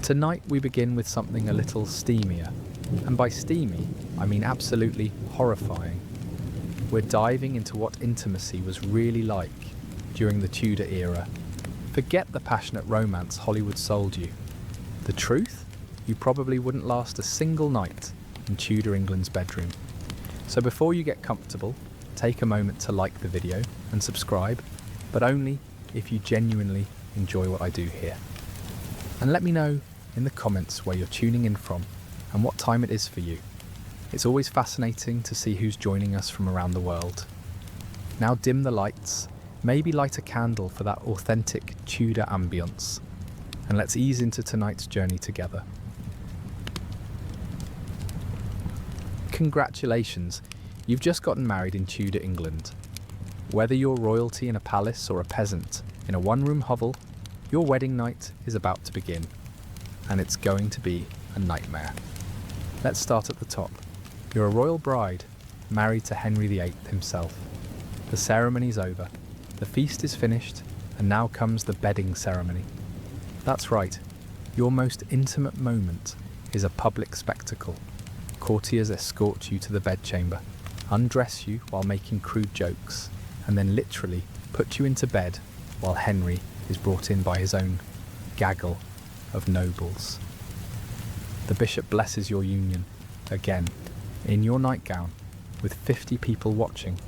Tonight we begin with something a little steamier, and by steamy I mean absolutely horrifying. We're diving into what intimacy was really like during the Tudor era. Forget the passionate romance Hollywood sold you. The truth? You probably wouldn't last a single night in Tudor England's bedroom. So before you get comfortable, take a moment to like the video and subscribe, but only if you genuinely enjoy what I do here. And let me know in the comments where you're tuning in from and what time it is for you. It's always fascinating to see who's joining us from around the world. Now dim the lights, maybe light a candle for that authentic Tudor ambience, and let's ease into tonight's journey together. Congratulations, you've just gotten married in Tudor England. Whether you're royalty in a palace or a peasant in a one-room hovel, your wedding night is about to begin, and it's going to be a nightmare. Let's start at the top. You're a royal bride, married to Henry VIII himself. The ceremony's over, the feast is finished, and now comes the bedding ceremony. That's right, your most intimate moment is a public spectacle. Courtiers escort you to the bedchamber, undress you while making crude jokes, and then literally put you into bed while Henry is brought in by his own gaggle of nobles. The bishop blesses your union, again, in your nightgown, with 50 people watching.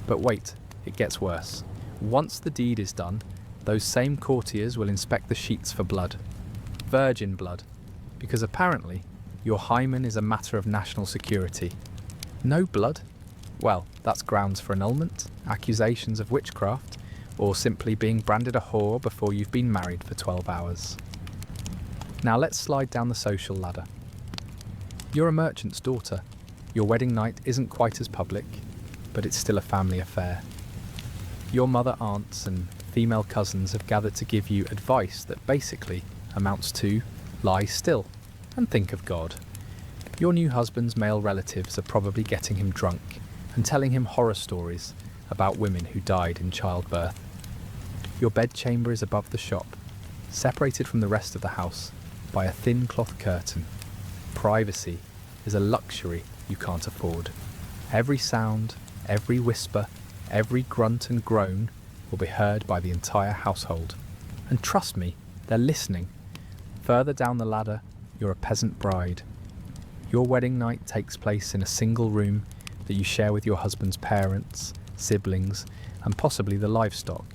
But wait, it gets worse. Once the deed is done, those same courtiers will inspect the sheets for blood. Virgin blood, because apparently your hymen is a matter of national security. No blood? Well, that's grounds for annulment, accusations of witchcraft, or simply being branded a whore before you've been married for 12 hours. Now let's slide down the social ladder. You're a merchant's daughter. Your wedding night isn't quite as public, but it's still a family affair. Your mother, aunts and female cousins have gathered to give you advice that basically amounts to lie still and think of God. Your new husband's male relatives are probably getting him drunk and telling him horror stories about women who died in childbirth. Your bedchamber is above the shop, separated from the rest of the house by a thin cloth curtain. Privacy is a luxury you can't afford. Every sound, every whisper, every grunt and groan will be heard by the entire household. And trust me, they're listening. Further down the ladder, you're a peasant bride. Your wedding night takes place in a single room that you share with your husband's parents, siblings, and possibly the livestock.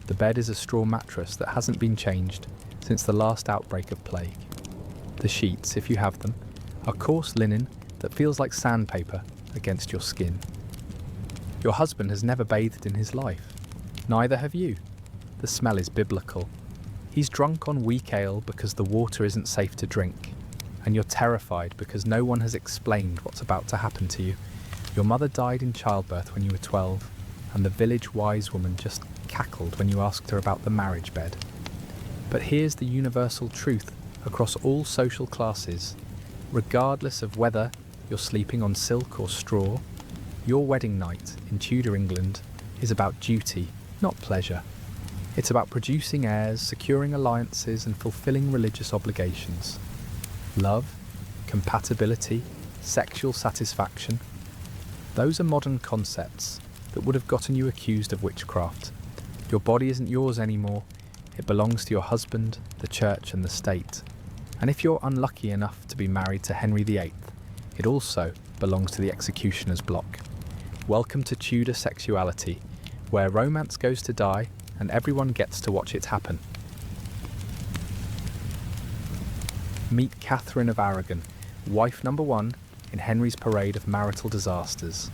The bed is a straw mattress that hasn't been changed since the last outbreak of plague. The sheets, if you have them, are coarse linen that feels like sandpaper against your skin. Your husband has never bathed in his life. Neither have you. The smell is biblical. He's drunk on weak ale because the water isn't safe to drink, and you're terrified because no one has explained what's about to happen to you. Your mother died in childbirth when you were 12, and the village wise woman just cackled when you asked her about the marriage bed. But here's the universal truth across all social classes. Regardless of whether you're sleeping on silk or straw, your wedding night in Tudor England is about duty, not pleasure. It's about producing heirs, securing alliances, and fulfilling religious obligations. Love, compatibility, sexual satisfaction. Those are modern concepts that would have gotten you accused of witchcraft. Your body isn't yours anymore. It belongs to your husband, the church, and the state. And if you're unlucky enough to be married to Henry VIII, it also belongs to the executioner's block. Welcome to Tudor sexuality, where romance goes to die and everyone gets to watch it happen. Meet Catherine of Aragon, wife number 1 in Henry's parade of marital disasters.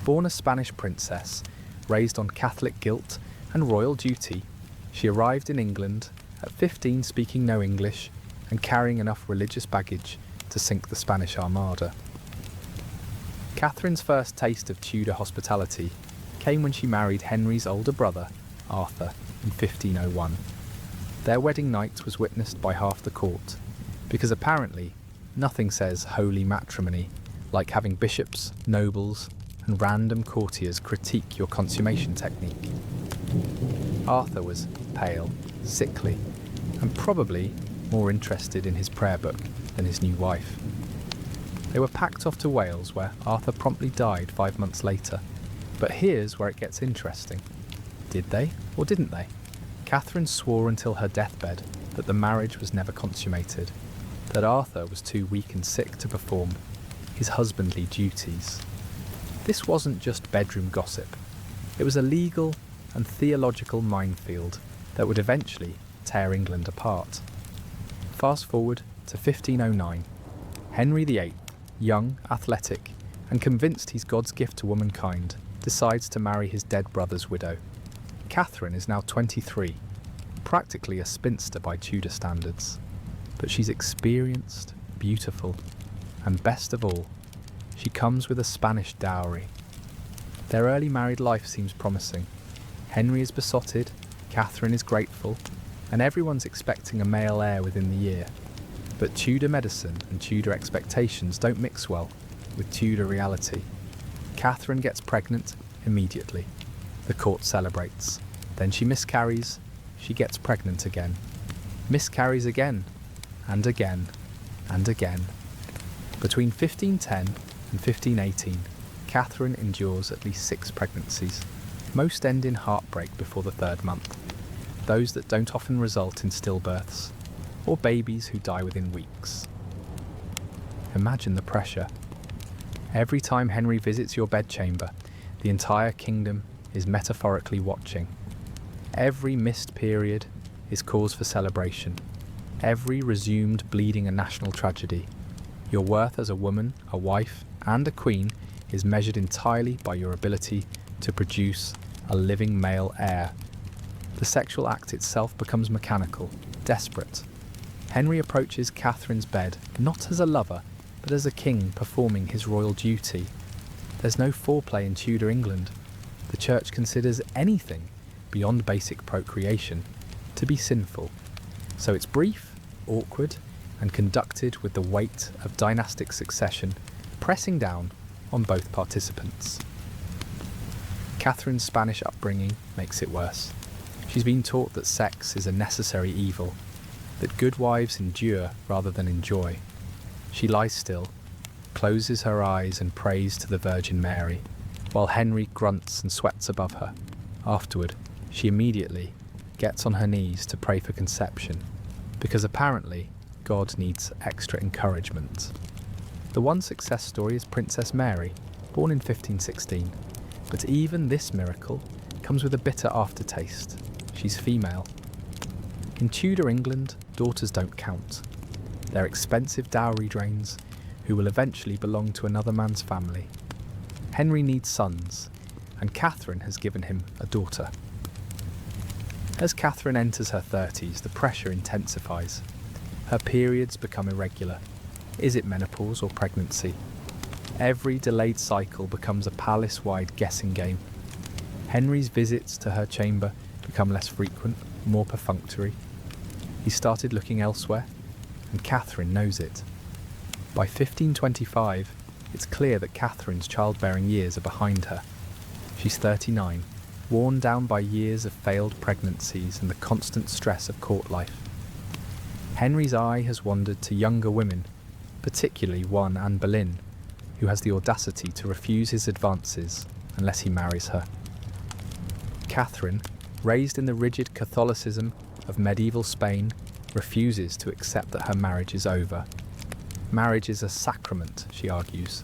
Born a Spanish princess, raised on Catholic guilt and royal duty, she arrived in England at 15 speaking no English and carrying enough religious baggage to sink the Spanish Armada. Catherine's first taste of Tudor hospitality came when she married Henry's older brother, Arthur, in 1501. Their wedding night was witnessed by half the court, because apparently nothing says holy matrimony like having bishops, nobles, and random courtiers critique your consummation technique. Arthur was pale, sickly, and probably more interested in his prayer book than his new wife. They were packed off to Wales, where Arthur promptly died 5 months later. But here's where it gets interesting. Did they or didn't they? Catherine swore until her deathbed that the marriage was never consummated, that Arthur was too weak and sick to perform his husbandly duties. This wasn't just bedroom gossip. It was a legal and theological minefield that would eventually tear England apart. Fast forward to 1509. Henry VIII, young, athletic, and convinced he's God's gift to womankind, decides to marry his dead brother's widow. Catherine is now 23, practically a spinster by Tudor standards. But she's experienced, beautiful, and best of all, she comes with a Spanish dowry. Their early married life seems promising. Henry is besotted, Catherine is grateful, and everyone's expecting a male heir within the year. But Tudor medicine and Tudor expectations don't mix well with Tudor reality. Catherine gets pregnant immediately. The court celebrates. Then she miscarries. She gets pregnant again. Miscarries again, and again, and again. Between 1510 and 1518, Catherine endures at least 6 pregnancies. Most end in heartbreak before the 3rd month. Those that don't often result in stillbirths, or babies who die within weeks. Imagine the pressure. Every time Henry visits your bedchamber, the entire kingdom is metaphorically watching. Every missed period is cause for celebration. Every resumed bleeding a national tragedy. Your worth as a woman, a wife, and a queen is measured entirely by your ability to produce a living male heir. The sexual act itself becomes mechanical, desperate. Henry approaches Catherine's bed not as a lover, but as a king performing his royal duty. There's no foreplay in Tudor England. The church considers anything beyond basic procreation to be sinful. So it's brief, awkward, and conducted with the weight of dynastic succession pressing down on both participants. Catherine's Spanish upbringing makes it worse. She's been taught that sex is a necessary evil, that good wives endure rather than enjoy. She lies still, closes her eyes and prays to the Virgin Mary, while Henry grunts and sweats above her. Afterward, she immediately gets on her knees to pray for conception, because apparently God needs extra encouragement. The one success story is Princess Mary, born in 1516, but even this miracle comes with a bitter aftertaste. She's female. In Tudor England, daughters don't count. They're expensive dowry drains who will eventually belong to another man's family. Henry needs sons, and Catherine has given him a daughter. As Catherine enters her 30s, the pressure intensifies. Her periods become irregular. Is it menopause or pregnancy? Every delayed cycle becomes a palace-wide guessing game. Henry's visits to her chamber become less frequent, more perfunctory. He started looking elsewhere, and Catherine knows it. By 1525, it's clear that Catherine's childbearing years are behind her. She's 39, worn down by years of failed pregnancies and the constant stress of court life. Henry's eye has wandered to younger women, particularly one Anne Boleyn, who has the audacity to refuse his advances unless he marries her. Catherine, raised in the rigid Catholicism of medieval Spain, refuses to accept that her marriage is over. Marriage is a sacrament, she argues,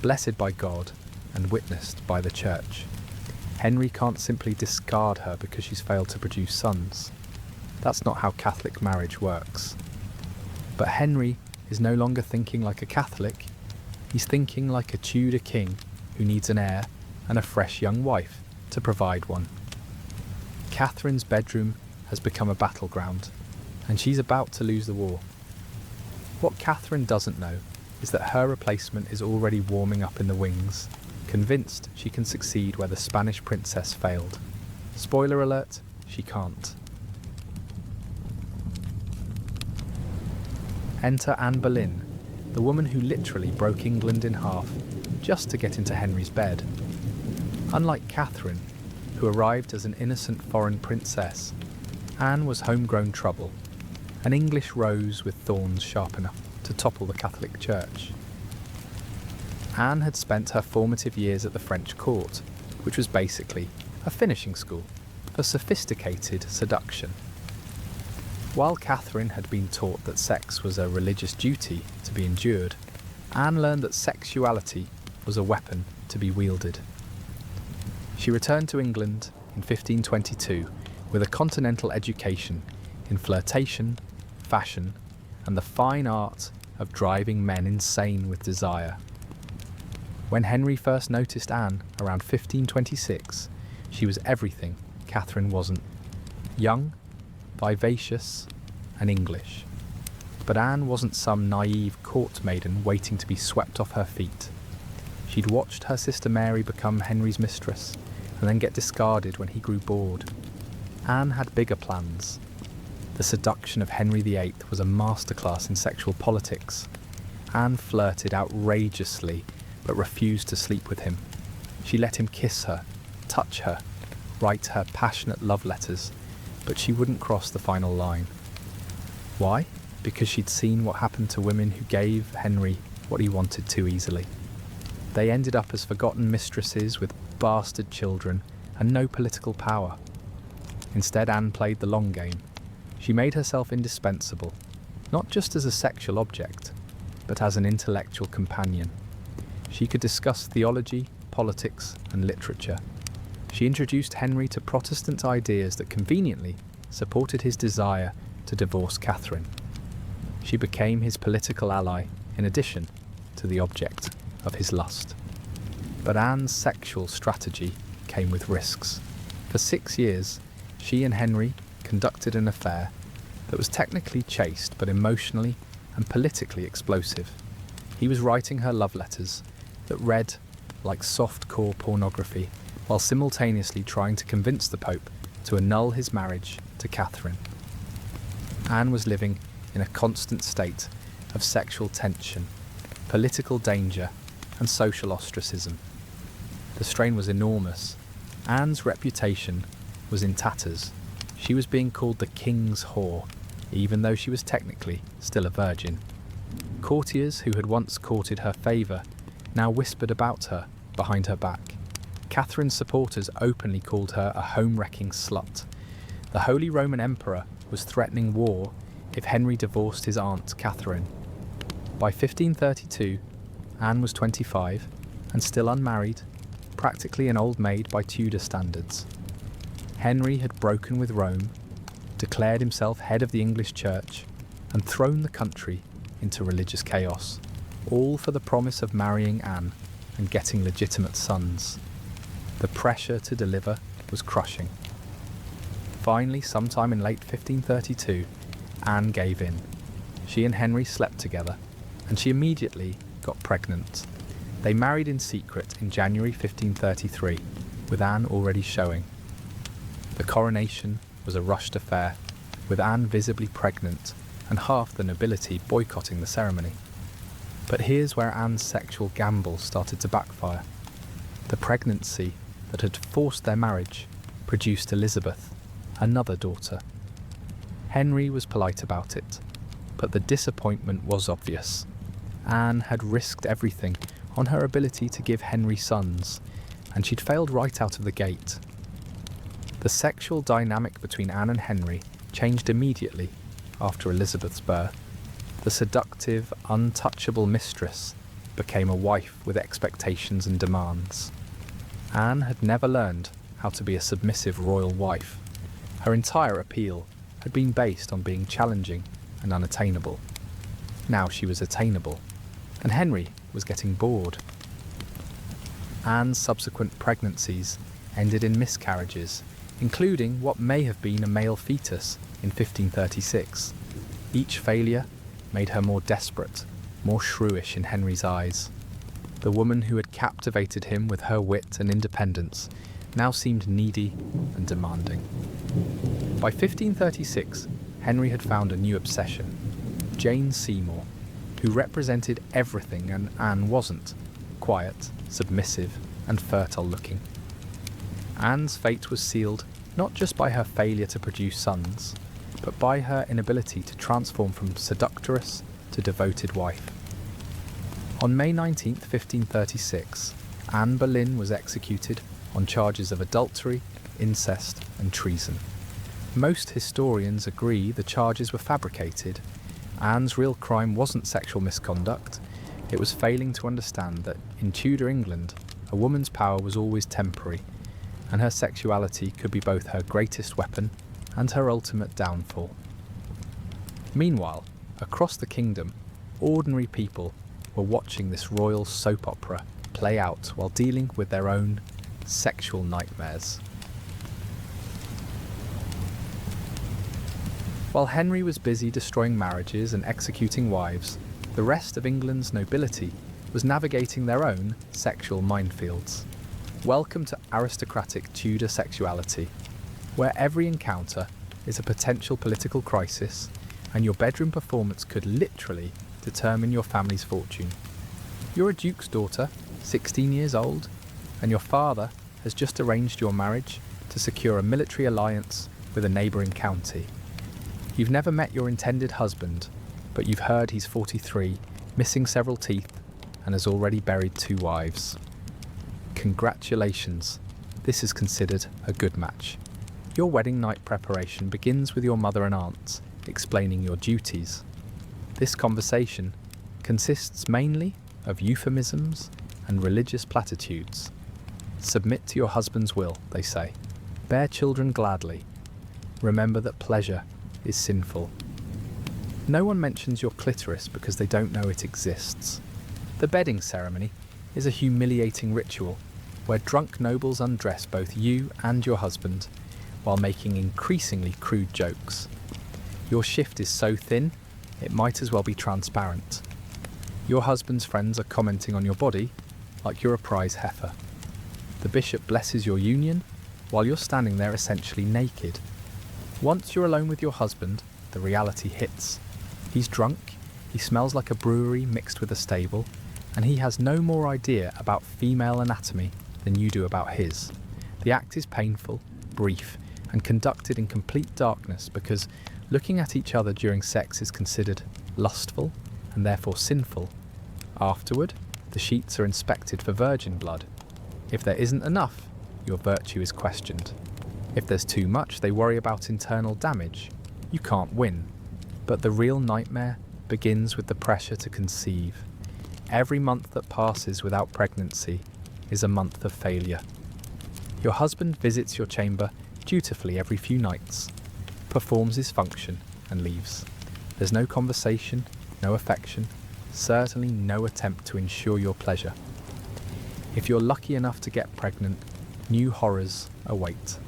blessed by God and witnessed by the Church. Henry can't simply discard her because she's failed to produce sons. That's not how Catholic marriage works. But Henry is no longer thinking like a Catholic. He's thinking like a Tudor king who needs an heir and a fresh young wife to provide one. Catherine's bedroom has become a battleground, and she's about to lose the war. What Catherine doesn't know is that her replacement is already warming up in the wings, convinced she can succeed where the Spanish princess failed. Spoiler alert, she can't. Enter Anne Boleyn, the woman who literally broke England in half just to get into Henry's bed. Unlike Catherine, who arrived as an innocent foreign princess, Anne was homegrown trouble, an English rose with thorns sharp enough to topple the Catholic Church. Anne had spent her formative years at the French court, which was basically a finishing school for sophisticated seduction. While Catherine had been taught that sex was a religious duty to be endured, Anne learned that sexuality was a weapon to be wielded. She returned to England in 1522 with a continental education in flirtation, fashion, and the fine art of driving men insane with desire. When Henry first noticed Anne around 1526, she was everything Catherine wasn't: young, vivacious, and English. But Anne wasn't some naive court maiden waiting to be swept off her feet. She'd watched her sister Mary become Henry's mistress and then get discarded when he grew bored. Anne had bigger plans. The seduction of Henry VIII was a masterclass in sexual politics. Anne flirted outrageously but refused to sleep with him. She let him kiss her, touch her, write her passionate love letters, but she wouldn't cross the final line. Why? Because she'd seen what happened to women who gave Henry what he wanted too easily. They ended up as forgotten mistresses with bastard children and no political power. Instead, Anne played the long game. She made herself indispensable, not just as a sexual object, but as an intellectual companion. She could discuss theology, politics, and literature. She introduced Henry to Protestant ideas that conveniently supported his desire to divorce Catherine. She became his political ally in addition to the object of his lust. But Anne's sexual strategy came with risks. For 6 years, she and Henry conducted an affair that was technically chaste but emotionally and politically explosive. He was writing her love letters that read like soft-core pornography while simultaneously trying to convince the Pope to annul his marriage to Catherine. Anne was living in a constant state of sexual tension, political danger, and social ostracism. The strain was enormous. Anne's reputation was in tatters. She was being called the king's whore, even though she was technically still a virgin. Courtiers who had once courted her favour now whispered about her behind her back. Catherine's supporters openly called her a home-wrecking slut. The Holy Roman Emperor was threatening war if Henry divorced his aunt Catherine. By 1532, Anne was 25 and still unmarried, practically an old maid by Tudor standards. Henry had broken with Rome, declared himself head of the English Church, and thrown the country into religious chaos, all for the promise of marrying Anne and getting legitimate sons. The pressure to deliver was crushing. Finally, sometime in late 1532, Anne gave in. She and Henry slept together, and she immediately got pregnant. They married in secret in January 1533, with Anne already showing. The coronation was a rushed affair, with Anne visibly pregnant and half the nobility boycotting the ceremony. But here's where Anne's sexual gamble started to backfire. The pregnancy that had forced their marriage produced Elizabeth, another daughter. Henry was polite about it, but the disappointment was obvious. Anne had risked everything on her ability to give Henry sons, and she'd failed right out of the gate. The sexual dynamic between Anne and Henry changed immediately after Elizabeth's birth. The seductive, untouchable mistress became a wife with expectations and demands. Anne had never learned how to be a submissive royal wife. Her entire appeal had been based on being challenging and unattainable. Now she was attainable, and Henry was getting bored. Anne's subsequent pregnancies ended in miscarriages, including what may have been a male fetus in 1536. Each failure made her more desperate, more shrewish in Henry's eyes. The woman who had captivated him with her wit and independence now seemed needy and demanding. By 1536, Henry had found a new obsession, Jane Seymour, who represented everything and Anne wasn't: quiet, submissive, and fertile-looking. Anne's fate was sealed not just by her failure to produce sons, but by her inability to transform from seductress to devoted wife. On May 19, 1536, Anne Boleyn was executed on charges of adultery, incest, and treason. Most historians agree the charges were fabricated. Anne's real crime wasn't sexual misconduct, it was failing to understand that in Tudor England, a woman's power was always temporary, and her sexuality could be both her greatest weapon and her ultimate downfall. Meanwhile, across the kingdom, ordinary people were watching this royal soap opera play out while dealing with their own sexual nightmares. While Henry was busy destroying marriages and executing wives, the rest of England's nobility was navigating their own sexual minefields. Welcome to aristocratic Tudor sexuality, where every encounter is a potential political crisis and your bedroom performance could literally determine your family's fortune. You're a duke's daughter, 16 years old, and your father has just arranged your marriage to secure a military alliance with a neighbouring county. You've never met your intended husband, but you've heard he's 43, missing several teeth, and has already buried 2 wives. Congratulations, this is considered a good match. Your wedding night preparation begins with your mother and aunts explaining your duties. This conversation consists mainly of euphemisms and religious platitudes. Submit to your husband's will, they say. Bear children gladly. Remember that pleasure is sinful. No one mentions your clitoris because they don't know it exists. The bedding ceremony is a humiliating ritual where drunk nobles undress both you and your husband while making increasingly crude jokes. Your shift is so thin, it might as well be transparent. Your husband's friends are commenting on your body like you're a prize heifer. The bishop blesses your union while you're standing there essentially naked. Once you're alone with your husband, the reality hits. He's drunk, he smells like a brewery mixed with a stable, and he has no more idea about female anatomy than you do about his. The act is painful, brief, and conducted in complete darkness because looking at each other during sex is considered lustful and therefore sinful. Afterward, the sheets are inspected for virgin blood. If there isn't enough, your virtue is questioned. If there's too much, they worry about internal damage. You can't win. But the real nightmare begins with the pressure to conceive. Every month that passes without pregnancy is a month of failure. Your husband visits your chamber dutifully every few nights, performs his function, and leaves. There's no conversation, no affection, certainly no attempt to ensure your pleasure. If you're lucky enough to get pregnant, new horrors await.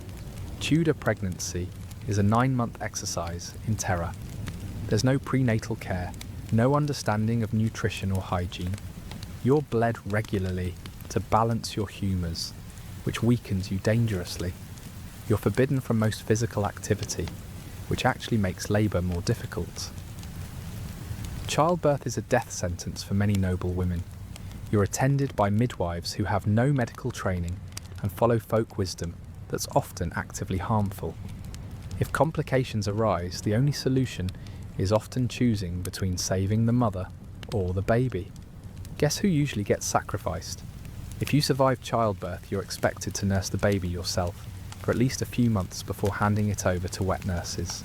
Tudor pregnancy is a 9-month exercise in terror. There's no prenatal care, no understanding of nutrition or hygiene. You're bled regularly to balance your humours, which weakens you dangerously. You're forbidden from most physical activity, which actually makes labour more difficult. Childbirth is a death sentence for many noble women. You're attended by midwives who have no medical training and follow folk wisdom that's often actively harmful. If complications arise, the only solution is often choosing between saving the mother or the baby. Guess who usually gets sacrificed? If you survive childbirth, you're expected to nurse the baby yourself for at least a few months before handing it over to wet nurses.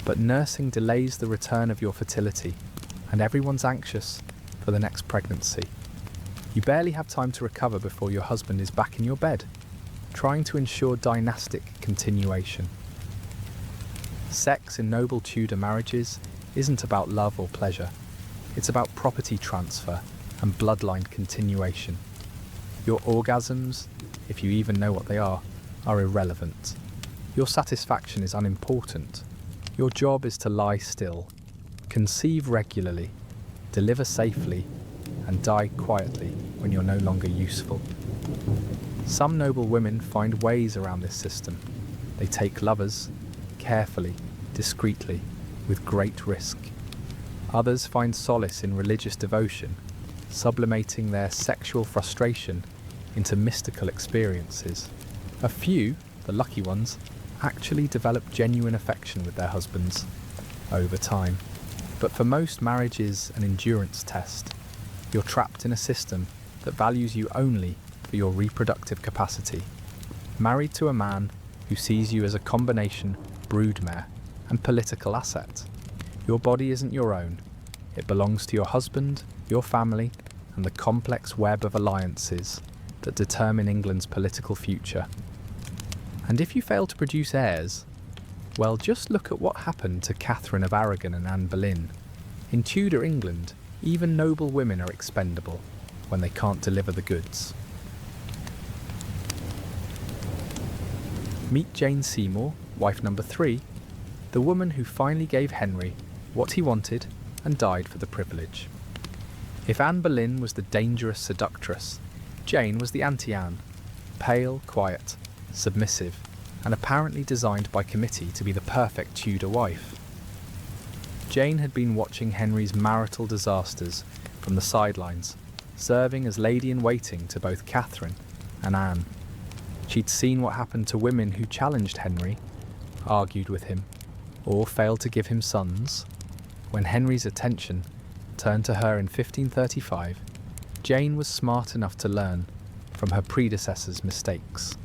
But nursing delays the return of your fertility, and everyone's anxious for the next pregnancy. You barely have time to recover before your husband is back in your bed, trying to ensure dynastic continuation. Sex in noble Tudor marriages isn't about love or pleasure. It's about property transfer and bloodline continuation. Your orgasms, if you even know what they are irrelevant. Your satisfaction is unimportant. Your job is to lie still, conceive regularly, deliver safely, and die quietly when you're no longer useful. Some noble women find ways around this system. They take lovers, carefully, discreetly, with great risk. Others find solace in religious devotion, sublimating their sexual frustration into mystical experiences. A few, the lucky ones, actually develop genuine affection with their husbands over time. But for most, marriage is an endurance test. You're trapped in a system that values you only for your reproductive capacity. Married to a man who sees you as a combination broodmare and political asset. Your body isn't your own. It belongs to your husband, your family, and the complex web of alliances that determine England's political future. And if you fail to produce heirs, well, just look at what happened to Catherine of Aragon and Anne Boleyn. In Tudor England, even noble women are expendable when they can't deliver the goods. Meet Jane Seymour, wife number 3, the woman who finally gave Henry what he wanted and died for the privilege. If Anne Boleyn was the dangerous seductress, Jane was the anti-Anne, pale, quiet, submissive, and apparently designed by committee to be the perfect Tudor wife. Jane had been watching Henry's marital disasters from the sidelines, serving as lady-in-waiting to both Catherine and Anne. She'd seen what happened to women who challenged Henry, argued with him, or failed to give him sons. When Henry's attention turned to her in 1535, Jane was smart enough to learn from her predecessor's mistakes.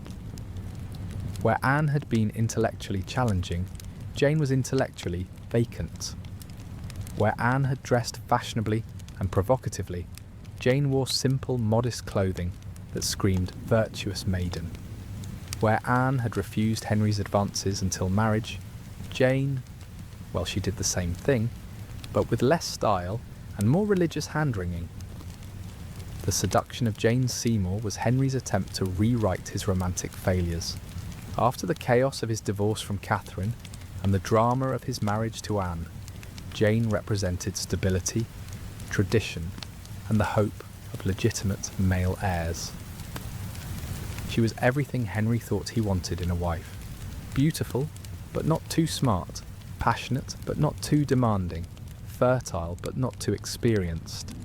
Where Anne had been intellectually challenging, Jane was intellectually vacant. Where Anne had dressed fashionably and provocatively, Jane wore simple, modest clothing that screamed virtuous maiden. Where Anne had refused Henry's advances until marriage, Jane, well, she did the same thing, but with less style and more religious hand-wringing. The seduction of Jane Seymour was Henry's attempt to rewrite his romantic failures. After the chaos of his divorce from Catherine and the drama of his marriage to Anne, Jane represented stability, tradition, and the hope of legitimate male heirs. She was everything Henry thought he wanted in a wife. Beautiful, but not too smart. Passionate, but not too demanding. Fertile, but not too experienced.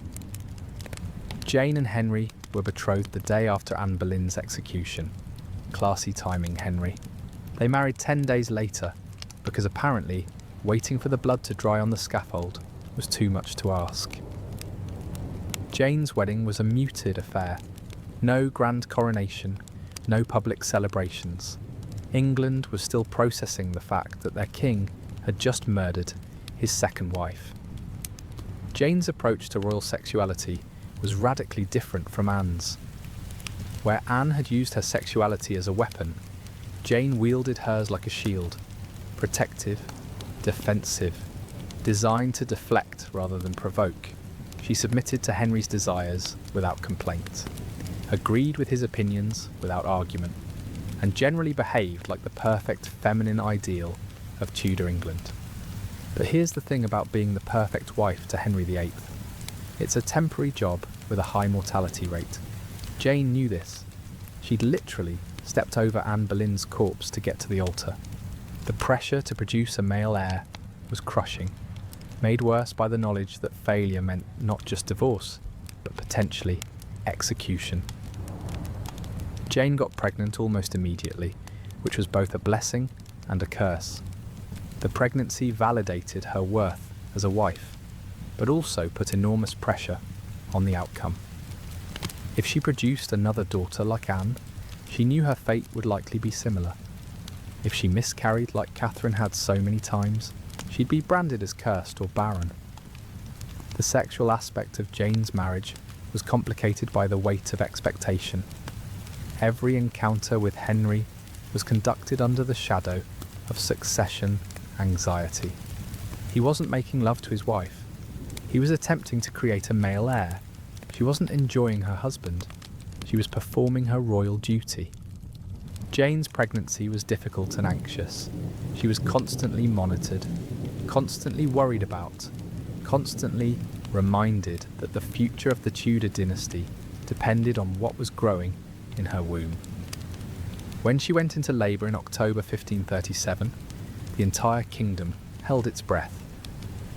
Jane and Henry were betrothed the day after Anne Boleyn's execution. Classy timing, Henry. They married 10 days later, because apparently waiting for the blood to dry on the scaffold was too much to ask. Jane's wedding was a muted affair. No grand coronation, no public celebrations. England was still processing the fact that their king had just murdered his second wife. Jane's approach to royal sexuality was radically different from Anne's. Where Anne had used her sexuality as a weapon, Jane wielded hers like a shield, protective, defensive, designed to deflect rather than provoke. She submitted to Henry's desires without complaint, agreed with his opinions without argument, and generally behaved like the perfect feminine ideal of Tudor England. But here's the thing about being the perfect wife to Henry VIII. It's a temporary job with a high mortality rate. Jane knew this. She'd literally stepped over Anne Boleyn's corpse to get to the altar. The pressure to produce a male heir was crushing, made worse by the knowledge that failure meant not just divorce, but potentially execution. Jane got pregnant almost immediately, which was both a blessing and a curse. The pregnancy validated her worth as a wife, but also put enormous pressure on the outcome. If she produced another daughter like Anne, she knew her fate would likely be similar. If she miscarried like Catherine had so many times, she'd be branded as cursed or barren. The sexual aspect of Jane's marriage was complicated by the weight of expectation. Every encounter with Henry was conducted under the shadow of succession anxiety. He wasn't making love to his wife. He was attempting to create a male heir. She wasn't enjoying her husband. She was performing her royal duty. Jane's pregnancy was difficult and anxious. She was constantly monitored, constantly worried about, constantly reminded that the future of the Tudor dynasty depended on what was growing in her womb. When she went into labour in October 1537, the entire kingdom held its breath.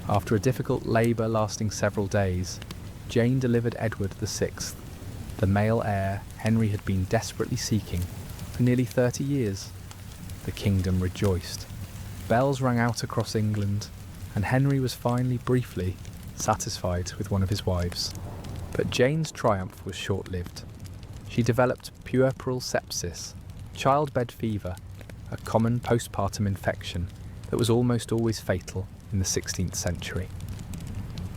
After a difficult labour lasting several days, Jane delivered Edward VI, the male heir Henry had been desperately seeking for nearly 30 years. the kingdom rejoiced. Bells rang out across England, and Henry was finally, briefly, satisfied with one of his wives. But Jane's triumph was short-lived. She developed puerperal sepsis, childbed fever, a common postpartum infection that was almost always fatal in the 16th century.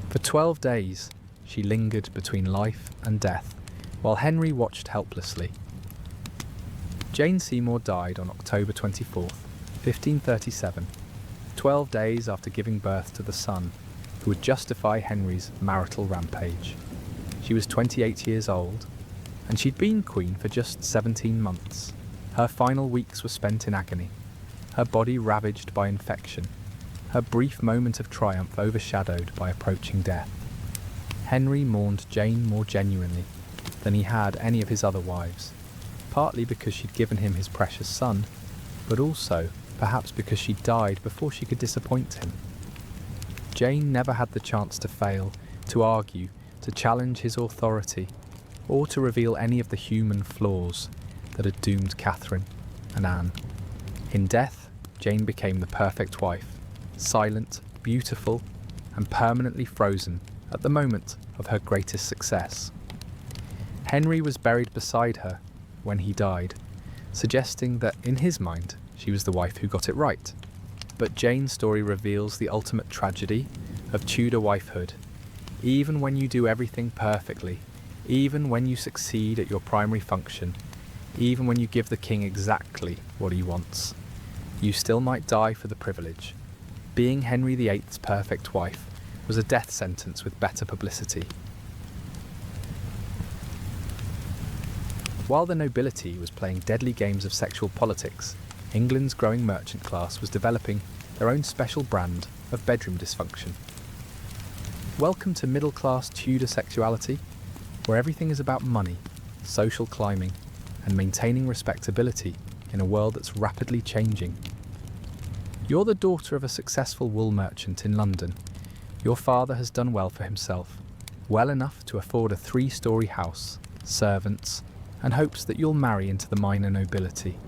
For 12 days, she lingered between life and death, while Henry watched helplessly. Jane Seymour died on October 24th, 1537, 12 days after giving birth to the son who would justify Henry's marital rampage. She was 28 years old, and she'd been queen for just 17 months. Her final weeks were spent in agony, her body ravaged by infection, her brief moment of triumph overshadowed by approaching death. Henry mourned Jane more genuinely than he had any of his other wives, partly because she'd given him his precious son, but also perhaps because she died before she could disappoint him. Jane never had the chance to fail, to argue, to challenge his authority, or to reveal any of the human flaws that had doomed Catherine and Anne. In death, Jane became the perfect wife, silent, beautiful, and permanently frozen at the moment of her greatest success. Henry was buried beside her when he died, suggesting that in his mind she was the wife who got it right. But Jane's story reveals the ultimate tragedy of Tudor wifehood. Even when you do everything perfectly, even when you succeed at your primary function, even when you give the king exactly what he wants, you still might die for the privilege. Being Henry VIII's perfect wife was a death sentence with better publicity. While the nobility was playing deadly games of sexual politics, England's growing merchant class was developing their own special brand of bedroom dysfunction. Welcome to middle-class Tudor sexuality, where everything is about money, social climbing, and maintaining respectability in a world that's rapidly changing. You're the daughter of a successful wool merchant in London. Your father has done well for himself, well enough to afford a 3-story house, servants, and hopes that you'll marry into the minor nobility.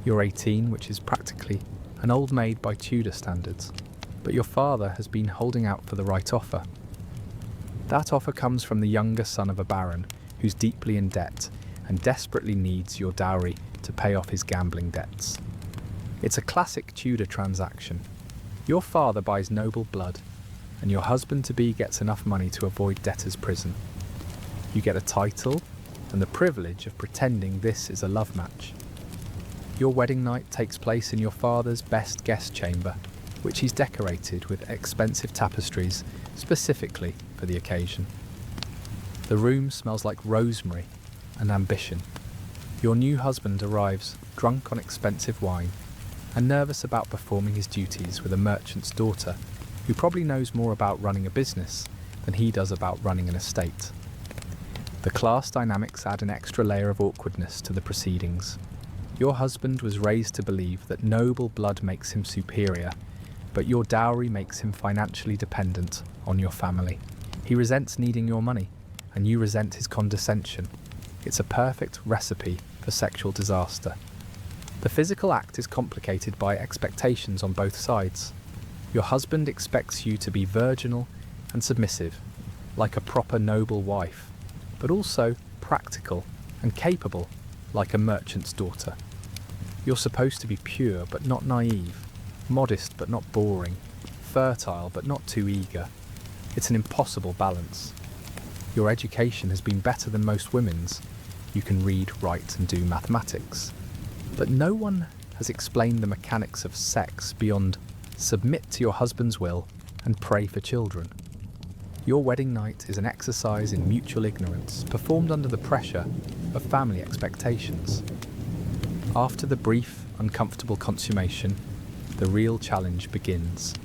You're 18, which is practically an old maid by Tudor standards, but your father has been holding out for the right offer. That offer comes from the younger son of a baron who's deeply in debt and desperately needs your dowry to pay off his gambling debts. It's a classic Tudor transaction. Your father buys noble blood, and your husband-to-be gets enough money to avoid debtor's prison. You get a title and the privilege of pretending this is a love match. Your wedding night takes place in your father's best guest chamber, which he's decorated with expensive tapestries specifically for the occasion. The room smells like rosemary and ambition. Your new husband arrives drunk on expensive wine and nervous about performing his duties with a merchant's daughter who probably knows more about running a business than he does about running an estate. The class dynamics add an extra layer of awkwardness to the proceedings. Your husband was raised to believe that noble blood makes him superior, but your dowry makes him financially dependent on your family. He resents needing your money, and you resent his condescension. It's a perfect recipe for sexual disaster. The physical act is complicated by expectations on both sides. Your husband expects you to be virginal and submissive, like a proper noble wife, but also practical and capable, like a merchant's daughter. You're supposed to be pure but not naive, modest but not boring, fertile but not too eager. It's an impossible balance. Your education has been better than most women's. You can read, write, and do mathematics. But no one has explained the mechanics of sex beyond submit to your husband's will and pray for children. Your wedding night is an exercise in mutual ignorance, performed under the pressure of family expectations. After the brief, uncomfortable consummation, the real challenge begins,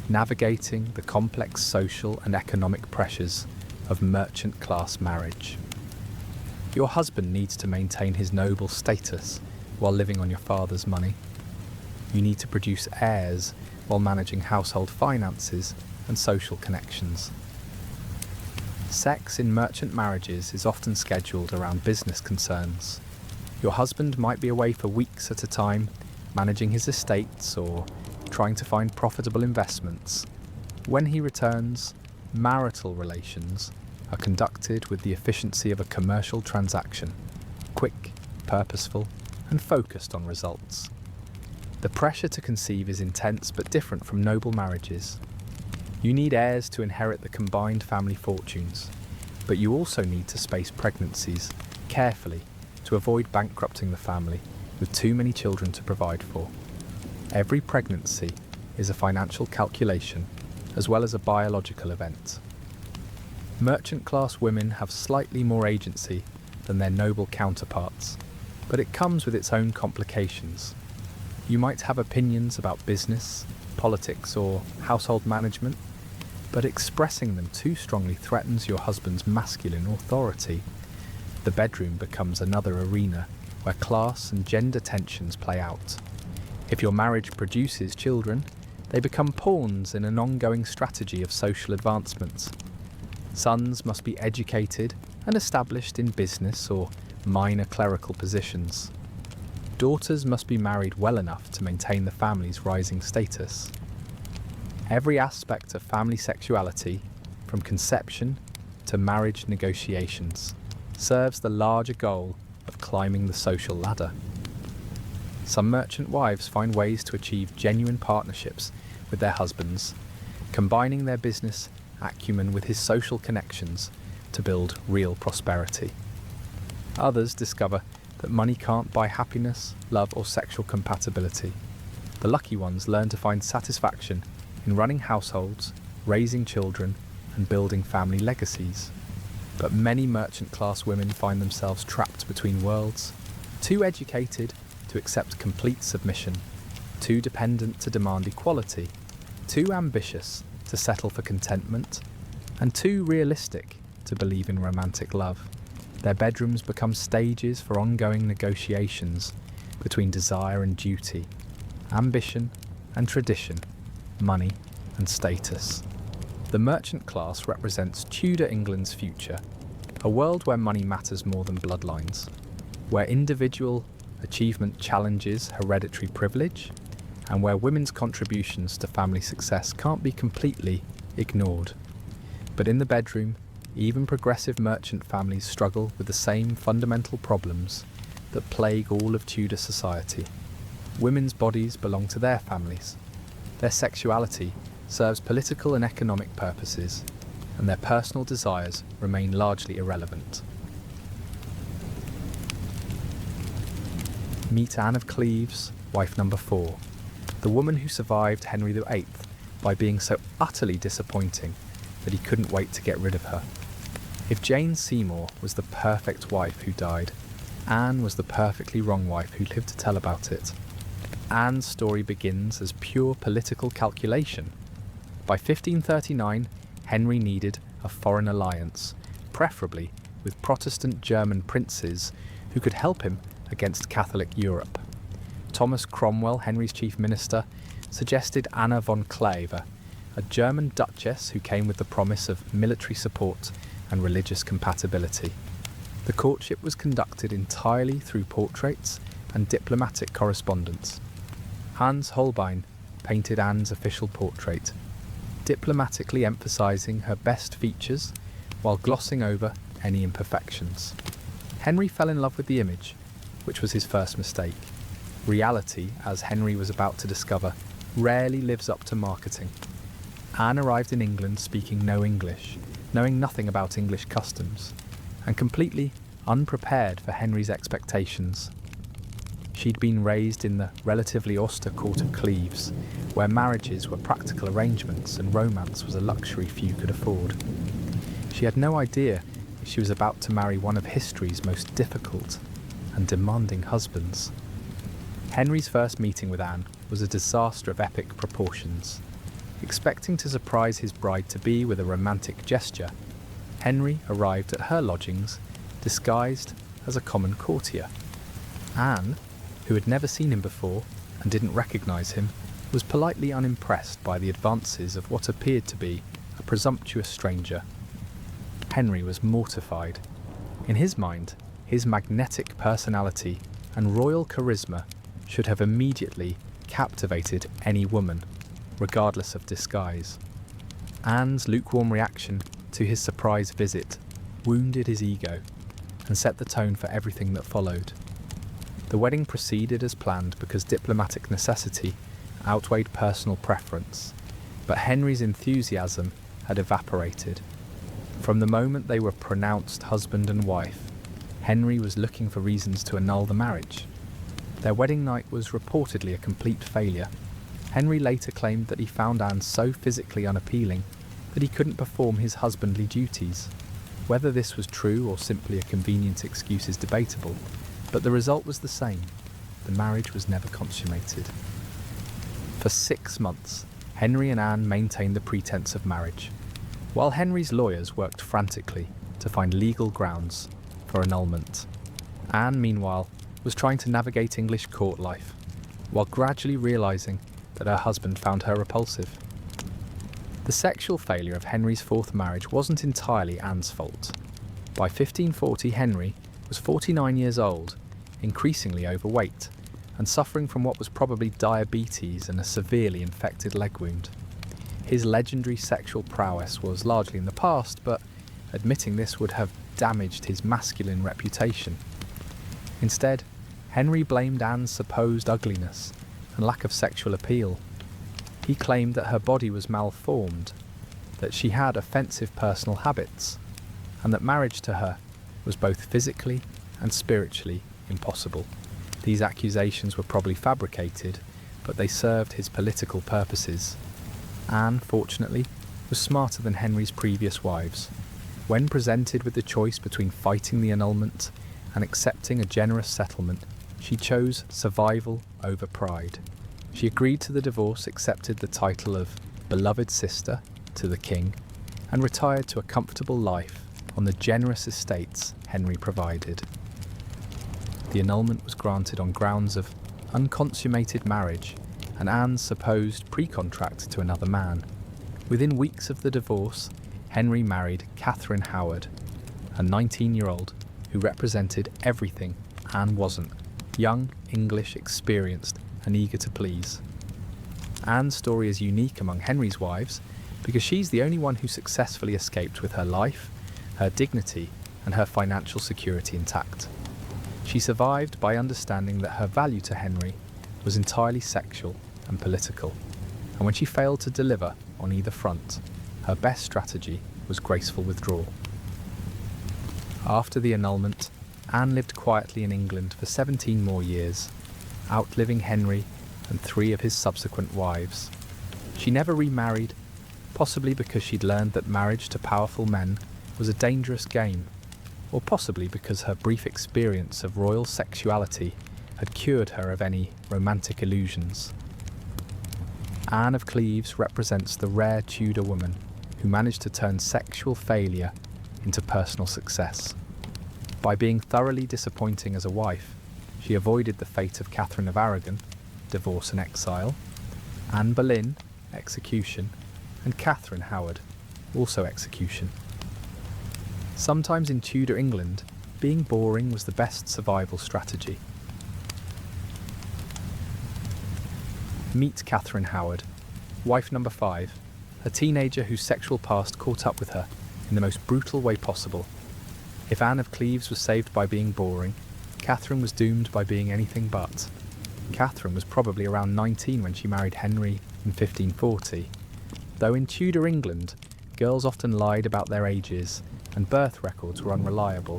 navigating the complex social and economic pressures of merchant-class marriage. Your husband needs to maintain his noble status while living on your father's money. You need to produce heirs while managing household finances and social connections. Sex in merchant marriages is often scheduled around business concerns. Your husband might be away for weeks at a time, managing his estates or trying to find profitable investments. When he returns, marital relations are conducted with the efficiency of a commercial transaction, quick, purposeful, and focused on results. The pressure to conceive is intense but different from noble marriages. You need heirs to inherit the combined family fortunes, but you also need to space pregnancies carefully to avoid bankrupting the family with too many children to provide for. Every pregnancy is a financial calculation as well as a biological event. Merchant-class women have slightly more agency than their noble counterparts, but it comes with its own complications. You might have opinions about business, politics, or household management, but expressing them too strongly threatens your husband's masculine authority. The bedroom becomes another arena where class and gender tensions play out. If your marriage produces children, they become pawns in an ongoing strategy of social advancement. Sons must be educated and established in business or minor clerical positions. Daughters must be married well enough to maintain the family's rising status. Every aspect of family sexuality, from conception to marriage negotiations, serves the larger goal of climbing the social ladder. Some merchant wives find ways to achieve genuine partnerships with their husbands, combining their business acumen with his social connections to build real prosperity. Others discover that money can't buy happiness, love, or sexual compatibility. The lucky ones learn to find satisfaction in running households, raising children, and building family legacies. But many merchant-class women find themselves trapped between worlds, too educated to accept complete submission, too dependent to demand equality, too ambitious to settle for contentment, and too realistic to believe in romantic love. Their bedrooms become stages for ongoing negotiations between desire and duty, ambition and tradition, money and status. The merchant class represents Tudor England's future, a world where money matters more than bloodlines, where individual achievement challenges hereditary privilege, and where women's contributions to family success can't be completely ignored. But in the bedroom, even progressive merchant families struggle with the same fundamental problems that plague all of Tudor society. Women's bodies belong to their families. Their sexuality serves political and economic purposes, and their personal desires remain largely irrelevant. Meet Anne of Cleves, wife number 4, the woman who survived Henry VIII by being so utterly disappointing that he couldn't wait to get rid of her. If Jane Seymour was the perfect wife who died, Anne was the perfectly wrong wife who lived to tell about it. Anne's story begins as pure political calculation. By 1539, Henry needed a foreign alliance, preferably with Protestant German princes who could help him against Catholic Europe. Thomas Cromwell, Henry's chief minister, suggested Anna von Kleve, a German duchess who came with the promise of military support and religious compatibility. The courtship was conducted entirely through portraits and diplomatic correspondence. Hans Holbein painted Anne's official portrait, diplomatically emphasising her best features while glossing over any imperfections. Henry fell in love with the image, which was his first mistake. Reality, as Henry was about to discover, rarely lives up to marketing. Anne arrived in England speaking no English, knowing nothing about English customs, and completely unprepared for Henry's expectations. She'd been raised in the relatively austere court of Cleves, where marriages were practical arrangements and romance was a luxury few could afford. She had no idea that she was about to marry one of history's most difficult and demanding husbands. Henry's first meeting with Anne was a disaster of epic proportions. Expecting to surprise his bride-to-be with a romantic gesture, Henry arrived at her lodgings disguised as a common courtier. Anne, who had never seen him before and didn't recognise him, was politely unimpressed by the advances of what appeared to be a presumptuous stranger. Henry was mortified. In his mind, his magnetic personality and royal charisma should have immediately captivated any woman, regardless of disguise. Anne's lukewarm reaction to his surprise visit wounded his ego and set the tone for everything that followed. The wedding proceeded as planned because diplomatic necessity outweighed personal preference, but Henry's enthusiasm had evaporated. From the moment they were pronounced husband and wife, Henry was looking for reasons to annul the marriage. Their wedding night was reportedly a complete failure. Henry later claimed that he found Anne so physically unappealing that he couldn't perform his husbandly duties. Whether this was true or simply a convenient excuse is debatable, but the result was the same. The marriage was never consummated. For 6 months, Henry and Anne maintained the pretense of marriage, while Henry's lawyers worked frantically to find legal grounds for annulment. Anne, meanwhile, was trying to navigate English court life, while gradually realising that her husband found her repulsive. The sexual failure of Henry's 4th marriage wasn't entirely Anne's fault. By 1540, Henry was 49 years old, increasingly overweight, and suffering from what was probably diabetes and a severely infected leg wound. His legendary sexual prowess was largely in the past, but admitting this would have damaged his masculine reputation. Instead, Henry blamed Anne's supposed ugliness and lack of sexual appeal. He claimed that her body was malformed, that she had offensive personal habits, and that marriage to her was both physically and spiritually impossible. These accusations were probably fabricated, but they served his political purposes. Anne, fortunately, was smarter than Henry's previous wives. When presented with the choice between fighting the annulment and accepting a generous settlement, she chose survival over pride. She agreed to the divorce, accepted the title of beloved sister to the king, and retired to a comfortable life on the generous estates Henry provided. The annulment was granted on grounds of unconsummated marriage and Anne's supposed pre-contract to another man. Within weeks of the divorce, Henry married Catherine Howard, a 19-year-old who represented everything Anne wasn't: young, English, experienced, and eager to please. Anne's story is unique among Henry's wives because she's the only one who successfully escaped with her life, her dignity, and her financial security intact. She survived by understanding that her value to Henry was entirely sexual and political, and when she failed to deliver on either front, her best strategy was graceful withdrawal. After the annulment, Anne lived quietly in England for 17 more years, outliving Henry and 3 of his subsequent wives. She never remarried, possibly because she'd learned that marriage to powerful men was a dangerous game, or possibly because her brief experience of royal sexuality had cured her of any romantic illusions. Anne of Cleves represents the rare Tudor woman who managed to turn sexual failure into personal success. By being thoroughly disappointing as a wife, she avoided the fate of Catherine of Aragon, divorce and exile, Anne Boleyn, execution, and Catherine Howard, also execution. Sometimes in Tudor England, being boring was the best survival strategy. Meet Catherine Howard, wife number 5, a teenager whose sexual past caught up with her in the most brutal way possible. If Anne of Cleves was saved by being boring, Catherine was doomed by being anything but. Catherine was probably around 19 when she married Henry in 1540. Though in Tudor England, girls often lied about their ages and birth records were unreliable.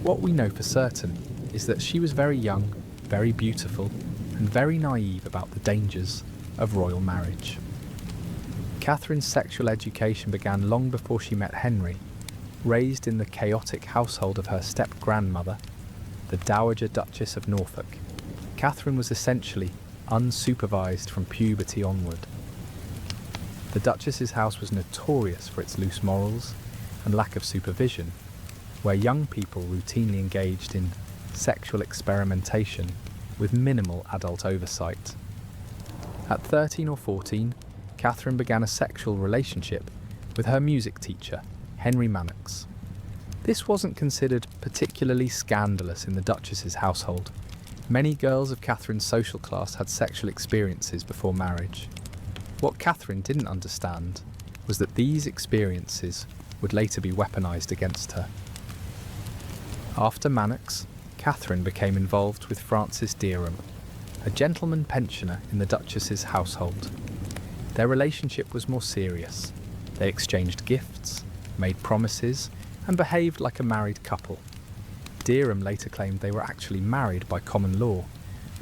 What we know for certain is that she was very young, very beautiful, and very naive about the dangers of royal marriage. Catherine's sexual education began long before she met Henry. Raised in the chaotic household of her step-grandmother, the Dowager Duchess of Norfolk, Catherine was essentially unsupervised from puberty onward. The Duchess's house was notorious for its loose morals and lack of supervision, where young people routinely engaged in sexual experimentation with minimal adult oversight. At 13 or 14, Catherine began a sexual relationship with her music teacher, Henry Manox. This wasn't considered particularly scandalous in the Duchess's household, Many girls of Catherine's social class had sexual experiences before marriage. What Catherine didn't understand was that these experiences would later be weaponized against her. After Manox, Catherine became involved with Francis Dereham, a gentleman pensioner in the Duchess's household. Their relationship was more serious. They exchanged gifts, made promises, and behaved like a married couple. Dereham later claimed they were actually married by common law,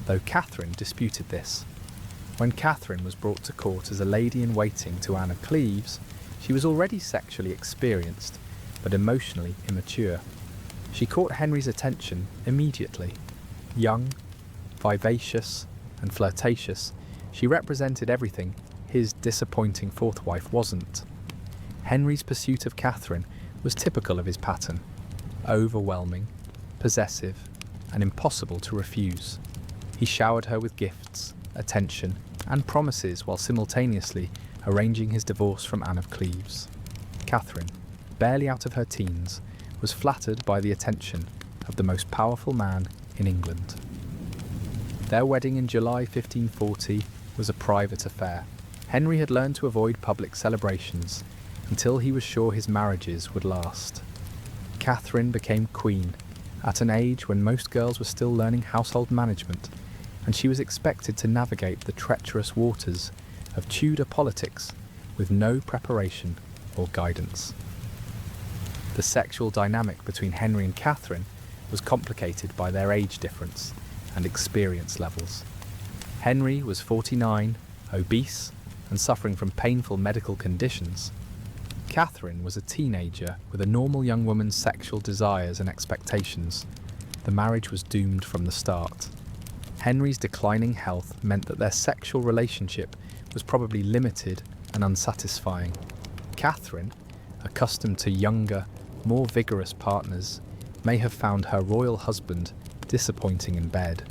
though Catherine disputed this. When Catherine was brought to court as a lady-in-waiting to Anne of Cleves, she was already sexually experienced, but emotionally immature. She caught Henry's attention immediately. Young, vivacious, and flirtatious, she represented everything his disappointing fourth wife wasn't. Henry's pursuit of Catherine was typical of his pattern: overwhelming, possessive, and impossible to refuse. He showered her with gifts, attention, and promises while simultaneously arranging his divorce from Anne of Cleves. Catherine, barely out of her teens, was flattered by the attention of the most powerful man in England. Their wedding in July 1540 was a private affair. Henry had learned to avoid public celebrations until he was sure his marriages would last. Catherine became queen at an age when most girls were still learning household management, and she was expected to navigate the treacherous waters of Tudor politics with no preparation or guidance. The sexual dynamic between Henry and Catherine was complicated by their age difference and experience levels. Henry was 49, obese, and suffering from painful medical conditions. Catherine was a teenager with a normal young woman's sexual desires and expectations. The marriage was doomed from the start. Henry's declining health meant that their sexual relationship was probably limited and unsatisfying. Catherine, accustomed to younger, more vigorous partners, may have found her royal husband disappointing in bed.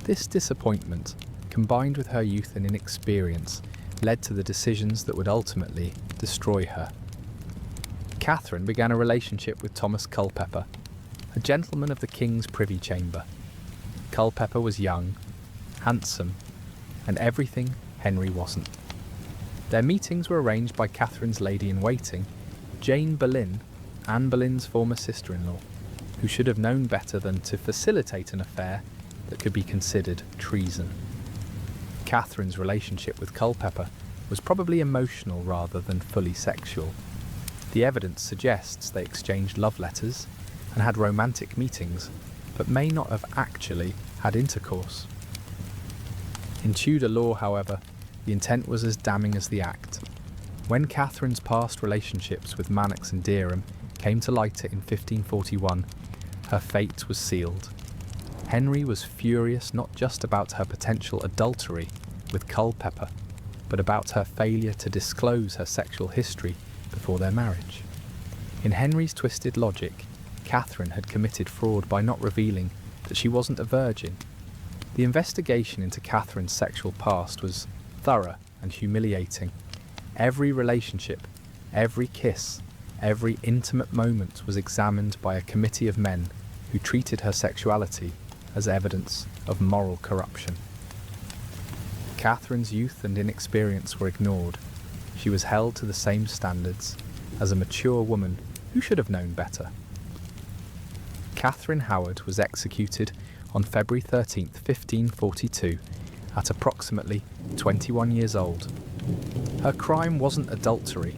This disappointment, combined with her youth and inexperience, led to the decisions that would ultimately destroy her. Catherine began a relationship with Thomas Culpeper, a gentleman of the King's Privy Chamber. Culpeper was young, handsome, and everything Henry wasn't. Their meetings were arranged by Catherine's lady-in-waiting, Jane Boleyn, Anne Boleyn's former sister-in-law, who should have known better than to facilitate an affair that could be considered treason. Catherine's relationship with Culpeper was probably emotional rather than fully sexual. The evidence suggests they exchanged love letters and had romantic meetings, but may not have actually had intercourse. In Tudor law, however, the intent was as damning as the act. When Catherine's past relationships with Manox and Dereham came to light in 1541, her fate was sealed. Henry was furious not just about her potential adultery with Culpeper, but about her failure to disclose her sexual history before their marriage. In Henry's twisted logic, Catherine had committed fraud by not revealing that she wasn't a virgin. The investigation into Catherine's sexual past was thorough and humiliating. Every relationship, every kiss, every intimate moment was examined by a committee of men who treated her sexuality as evidence of moral corruption. Catherine's youth and inexperience were ignored. She was held to the same standards as a mature woman who should have known better. Catherine Howard was executed on February 13, 1542, at approximately 21 years old. Her crime wasn't adultery.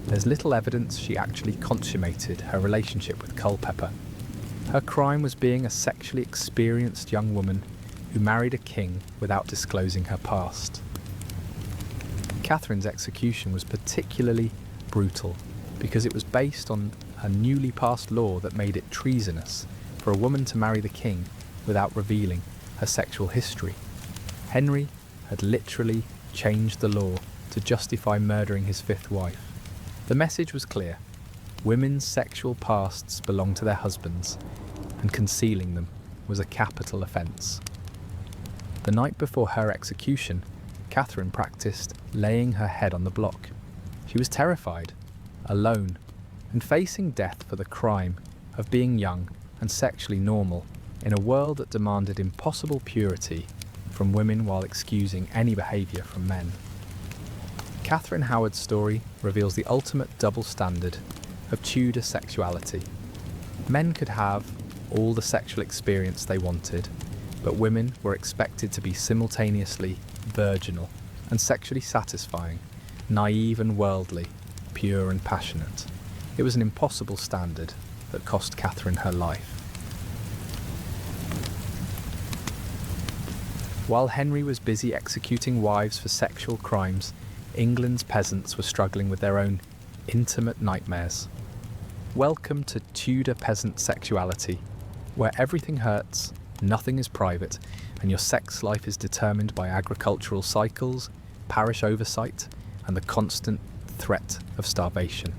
There's little evidence she actually consummated her relationship with Culpeper. Her crime was being a sexually experienced young woman who married a king without disclosing her past. Catherine's execution was particularly brutal because it was based on a newly passed law that made it treasonous for a woman to marry the king without revealing her sexual history. Henry had literally changed the law to justify murdering his fifth wife. The message was clear: women's sexual pasts belonged to their husbands, and concealing them was a capital offence. The night before her execution, Catherine practiced laying her head on the block. She was terrified, alone, and facing death for the crime of being young and sexually normal. in a world that demanded impossible purity from women while excusing any behaviour from men. Catherine Howard's story reveals the ultimate double standard of Tudor sexuality. Men could have all the sexual experience they wanted, but women were expected to be simultaneously virginal and sexually satisfying, naive and worldly, pure and passionate. It was an impossible standard that cost Catherine her life. While Henry was busy executing wives for sexual crimes, England's peasants were struggling with their own intimate nightmares. Welcome to Tudor peasant sexuality, where everything hurts, nothing is private, and your sex life is determined by agricultural cycles, parish oversight, and the constant threat of starvation.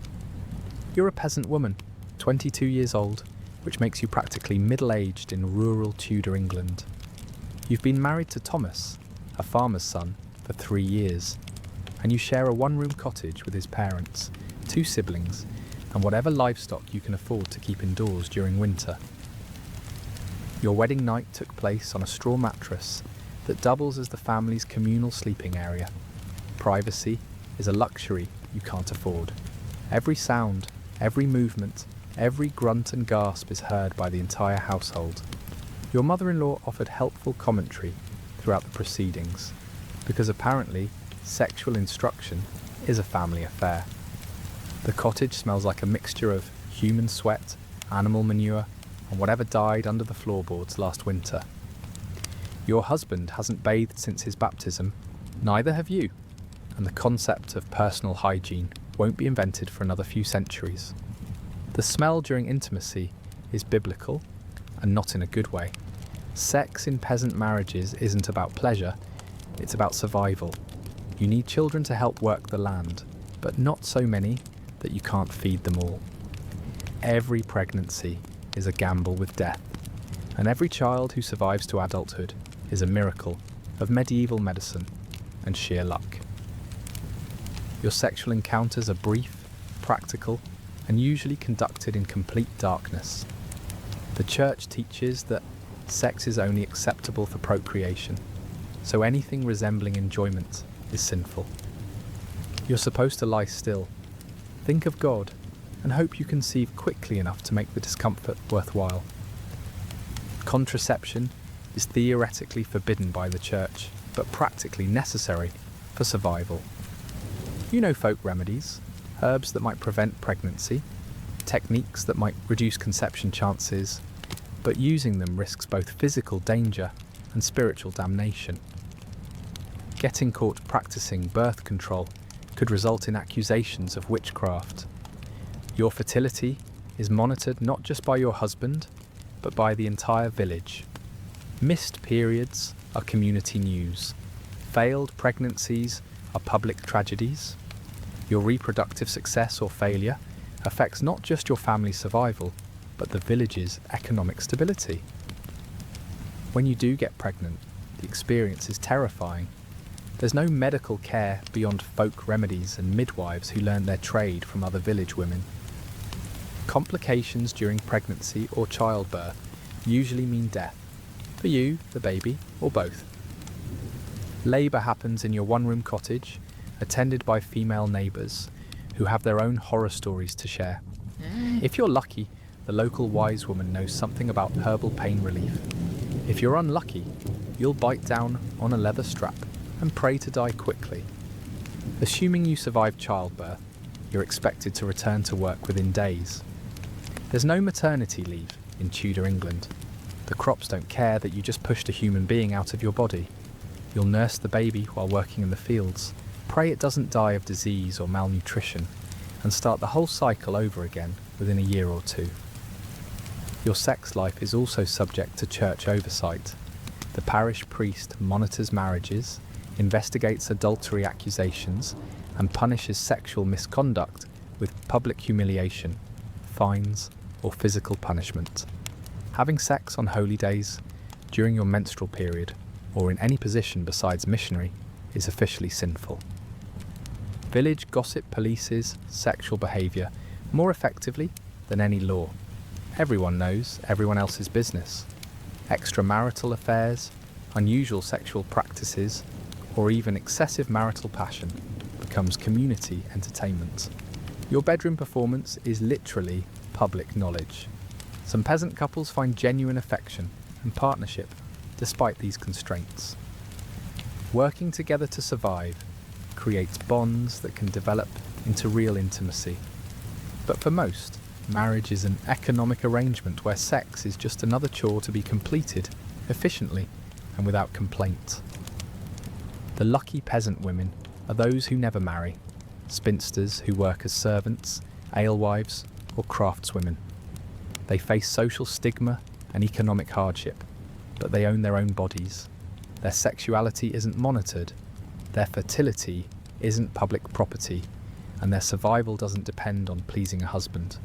You're a peasant woman, 22 years old, which makes you practically middle-aged in rural Tudor England. You've been married to Thomas, a farmer's son, for 3 years, and you share a one-room cottage with his parents, 2 siblings, and whatever livestock you can afford to keep indoors during winter. Your wedding night took place on a straw mattress that doubles as the family's communal sleeping area. Privacy is a luxury you can't afford. Every sound, every movement, every grunt and gasp is heard by the entire household. Your mother-in-law offered helpful commentary throughout the proceedings, because apparently sexual instruction is a family affair. The cottage smells like a mixture of human sweat, animal manure, and whatever died under the floorboards last winter. Your husband hasn't bathed since his baptism, neither have you, and the concept of personal hygiene won't be invented for another few centuries. The smell during intimacy is biblical, and not in a good way. Sex in peasant marriages isn't about pleasure, it's about survival. You need children to help work the land, but not so many that you can't feed them all. Every pregnancy is a gamble with death, and every child who survives to adulthood is a miracle of medieval medicine and sheer luck. Your sexual encounters are brief, practical, and usually conducted in complete darkness. The church teaches that sex is only acceptable for procreation, so anything resembling enjoyment is sinful. You're supposed to lie still, think of God, and hope you conceive quickly enough to make the discomfort worthwhile. Contraception is theoretically forbidden by the church, but practically necessary for survival. You know folk remedies, herbs that might prevent pregnancy, techniques that might reduce conception chances, but using them risks both physical danger and spiritual damnation. Getting caught practicing birth control could result in accusations of witchcraft. Your fertility is monitored not just by your husband, but by the entire village. Missed periods are community news. Failed pregnancies are public tragedies. Your reproductive success or failure affects not just your family's survival, but the village's economic stability. When you do get pregnant, the experience is terrifying. There's no medical care beyond folk remedies and midwives who learn their trade from other village women. Complications during pregnancy or childbirth usually mean death, for you, the baby, or both. Labour happens in your one-room cottage, attended by female neighbours who have their own horror stories to share. If you're lucky, the local wise woman knows something about herbal pain relief. If you're unlucky, you'll bite down on a leather strap and pray to die quickly. Assuming you survive childbirth, you're expected to return to work within days. There's no maternity leave in Tudor England. The crops don't care that you just pushed a human being out of your body. You'll nurse the baby while working in the fields, pray it doesn't die of disease or malnutrition, and start the whole cycle over again within a year or 2. Your sex life is also subject to church oversight. The parish priest monitors marriages, investigates adultery accusations, and punishes sexual misconduct with public humiliation, fines, or physical punishment. Having sex on holy days, during your menstrual period, or in any position besides missionary, is officially sinful. Village gossip polices sexual behaviour more effectively than any law. Everyone knows everyone else's business. extramarital affairs, unusual sexual practices, or even excessive marital passion becomes community entertainment. Your bedroom performance is literally public knowledge. Some peasant couples find genuine affection and partnership despite these constraints. Working together to survive creates bonds that can develop into real intimacy. But for most, marriage is an economic arrangement where sex is just another chore to be completed efficiently and without complaint. The lucky peasant women are those who never marry, spinsters who work as servants, alewives, or craftswomen. They face social stigma and economic hardship, but they own their own bodies. Their sexuality isn't monitored, their fertility isn't public property, and their survival doesn't depend on pleasing a husband.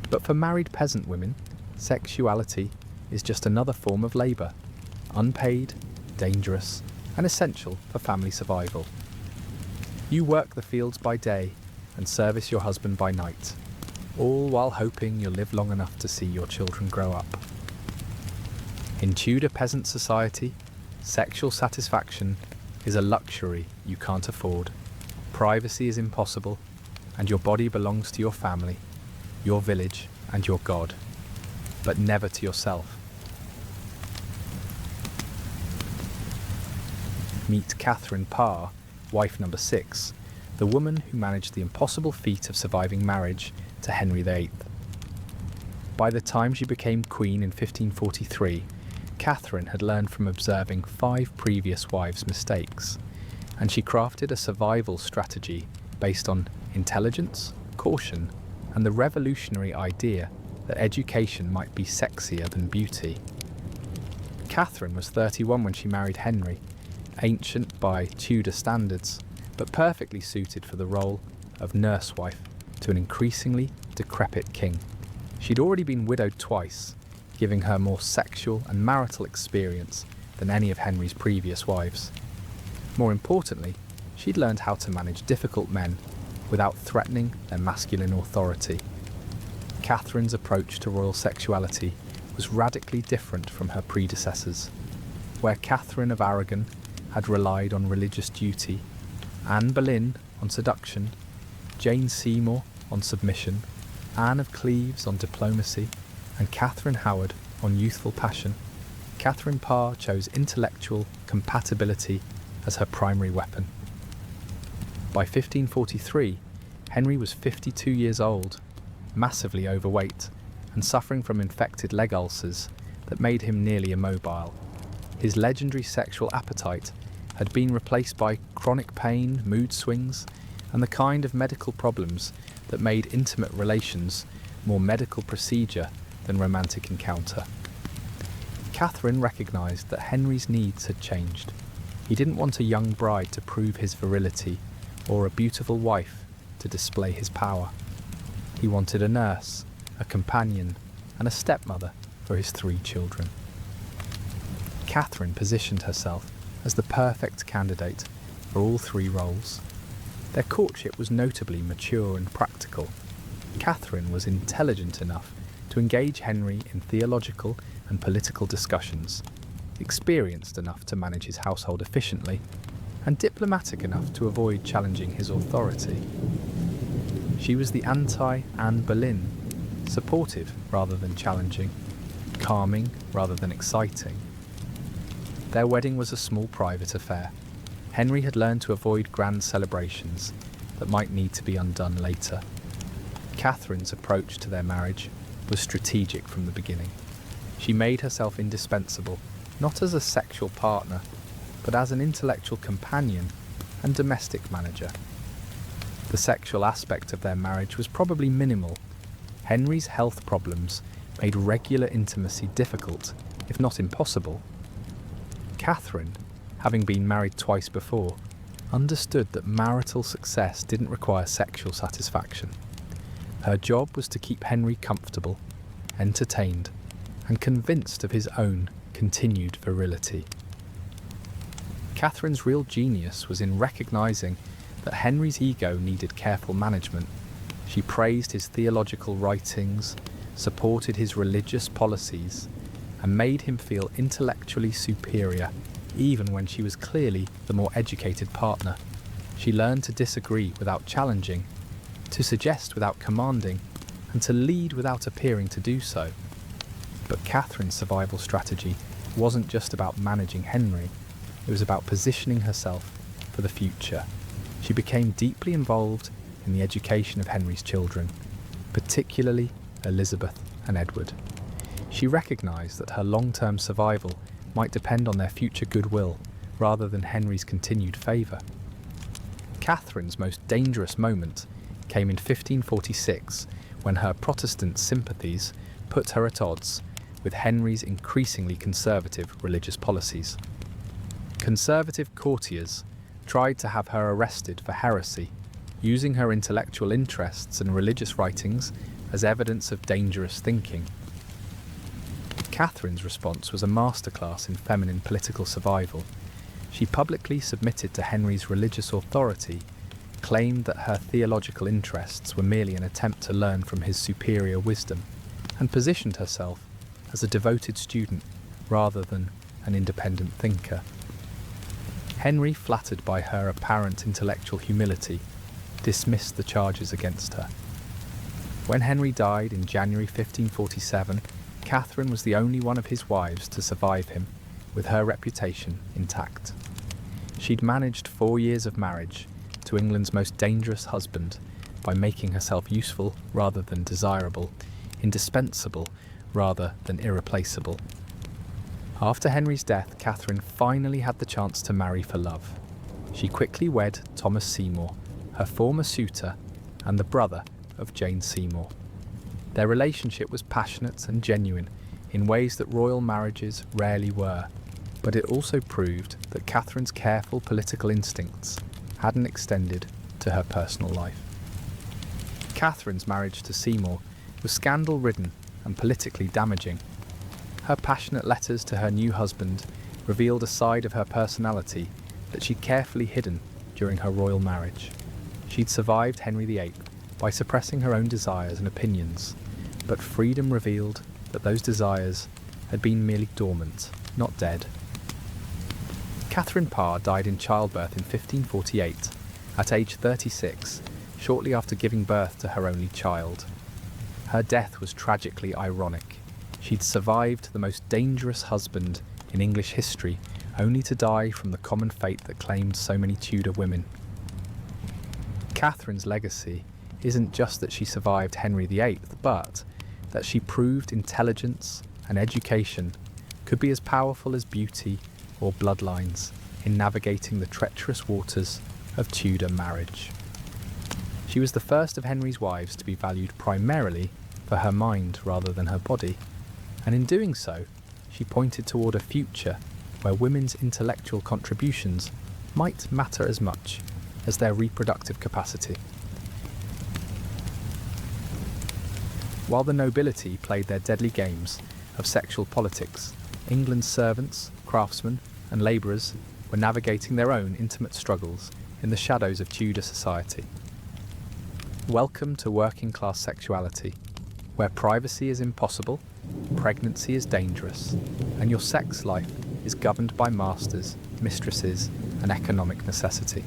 But for married peasant women, sexuality is just another form of labour, unpaid, dangerous, and essential for family survival. You work the fields by day and service your husband by night, all while hoping you'll live long enough to see your children grow up. In Tudor peasant society, sexual satisfaction is a luxury you can't afford. Privacy is impossible, and your body belongs to your family, your village, and your God, but never to yourself. Meet Catherine Parr, wife number 6, the woman who managed the impossible feat of surviving marriage to Henry VIII. By the time she became queen in 1543, Catherine had learned from observing 5 previous wives' mistakes, and she crafted a survival strategy based on intelligence, caution, and the revolutionary idea that education might be sexier than beauty. Catherine was 31 when she married Henry, ancient by Tudor standards, but perfectly suited for the role of nursewife to an increasingly decrepit king. She'd already been widowed twice, giving her more sexual and marital experience than any of Henry's previous wives. More importantly, she'd learned how to manage difficult men without threatening their masculine authority. Catherine's approach to royal sexuality was radically different from her predecessors. Where Catherine of Aragon had relied on religious duty, Anne Boleyn on seduction, Jane Seymour on submission, Anne of Cleves on diplomacy, and Catherine Howard on youthful passion, Catherine Parr chose intellectual compatibility as her primary weapon. By 1543, Henry was 52 years old, massively overweight, and suffering from infected leg ulcers that made him nearly immobile. His legendary sexual appetite had been replaced by chronic pain, mood swings, and the kind of medical problems that made intimate relations more medical procedure than romantic encounter. Catherine recognised that Henry's needs had changed. He didn't want a young bride to prove his virility or a beautiful wife to display his power. He wanted a nurse, a companion, and a stepmother for his 3 children. Catherine positioned herself as the perfect candidate for all 3 roles. Their courtship was notably mature and practical. Catherine was intelligent enough to engage Henry in theological and political discussions, experienced enough to manage his household efficiently, and diplomatic enough to avoid challenging his authority. She was the anti-Anne Boleyn, supportive rather than challenging, calming rather than exciting. Their wedding was a small private affair. Henry had learned to avoid grand celebrations that might need to be undone later. Catherine's approach to their marriage was strategic from the beginning. She made herself indispensable, not as a sexual partner, but as an intellectual companion and domestic manager. The sexual aspect of their marriage was probably minimal. Henry's health problems made regular intimacy difficult, if not impossible. Catherine, having been married twice before, understood that marital success didn't require sexual satisfaction. Her job was to keep Henry comfortable, entertained, and convinced of his own continued virility. Catherine's real genius was in recognising that Henry's ego needed careful management. She praised his theological writings, supported his religious policies, and made him feel intellectually superior, even when she was clearly the more educated partner. She learned to disagree without challenging, to suggest without commanding, and to lead without appearing to do so. But Catherine's survival strategy wasn't just about managing Henry, it was about positioning herself for the future. She became deeply involved in the education of Henry's children, particularly Elizabeth and Edward. She recognised that her long-term survival might depend on their future goodwill rather than Henry's continued favour. Catherine's most dangerous moment came in 1546 when her Protestant sympathies put her at odds with Henry's increasingly conservative religious policies. Conservative courtiers tried to have her arrested for heresy, using her intellectual interests and religious writings as evidence of dangerous thinking. Catherine's response was a masterclass in feminine political survival. She publicly submitted to Henry's religious authority, claimed that her theological interests were merely an attempt to learn from his superior wisdom, and positioned herself as a devoted student rather than an independent thinker. Henry, flattered by her apparent intellectual humility, dismissed the charges against her. When Henry died in January 1547, Catherine was the only one of his wives to survive him, with her reputation intact. She'd managed 4 years of marriage to England's most dangerous husband by making herself useful rather than desirable, indispensable rather than irreplaceable. After Henry's death, Catherine finally had the chance to marry for love. She quickly wed Thomas Seymour, her former suitor and the brother of Jane Seymour. Their relationship was passionate and genuine in ways that royal marriages rarely were, but it also proved that Catherine's careful political instincts hadn't extended to her personal life. Catherine's marriage to Seymour was scandal-ridden and politically damaging. Her passionate letters to her new husband revealed a side of her personality that she'd carefully hidden during her royal marriage. She'd survived Henry VIII by suppressing her own desires and opinions, but freedom revealed that those desires had been merely dormant, not dead. Catherine Parr died in childbirth in 1548, at age 36, shortly after giving birth to her only child. Her death was tragically ironic. She'd survived the most dangerous husband in English history, only to die from the common fate that claimed so many Tudor women. Catherine's legacy isn't just that she survived Henry VIII, but that she proved intelligence and education could be as powerful as beauty or bloodlines in navigating the treacherous waters of Tudor marriage. She was the first of Henry's wives to be valued primarily for her mind rather than her body, and in doing so, she pointed toward a future where women's intellectual contributions might matter as much as their reproductive capacity. While the nobility played their deadly games of sexual politics, England's servants, craftsmen, and labourers were navigating their own intimate struggles in the shadows of Tudor society. Welcome to working-class sexuality, where privacy is impossible, pregnancy is dangerous, and your sex life is governed by masters, mistresses, and economic necessity.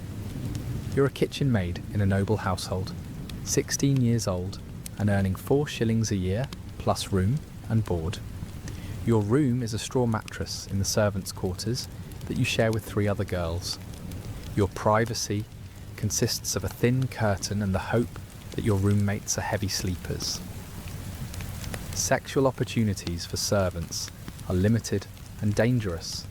You're a kitchen maid in a noble household, 16 years old, and earning 4 shillings a year, plus room and board. Your room is a straw mattress in the servants' quarters that you share with 3 other girls. Your privacy consists of a thin curtain and the hope that your roommates are heavy sleepers. Sexual opportunities for servants are limited and dangerous.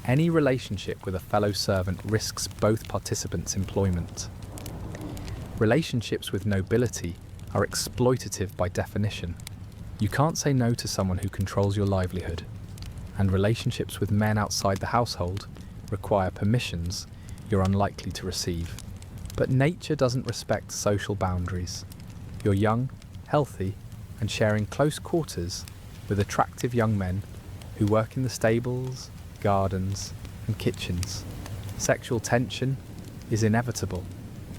Any relationship with a fellow servant risks both participants' employment. Relationships with nobility are exploitative by definition. You can't say no to someone who controls your livelihood, and relationships with men outside the household require permissions you're unlikely to receive. But nature doesn't respect social boundaries. You're young, healthy, and sharing close quarters with attractive young men who work in the stables, gardens, and kitchens. Sexual tension is inevitable,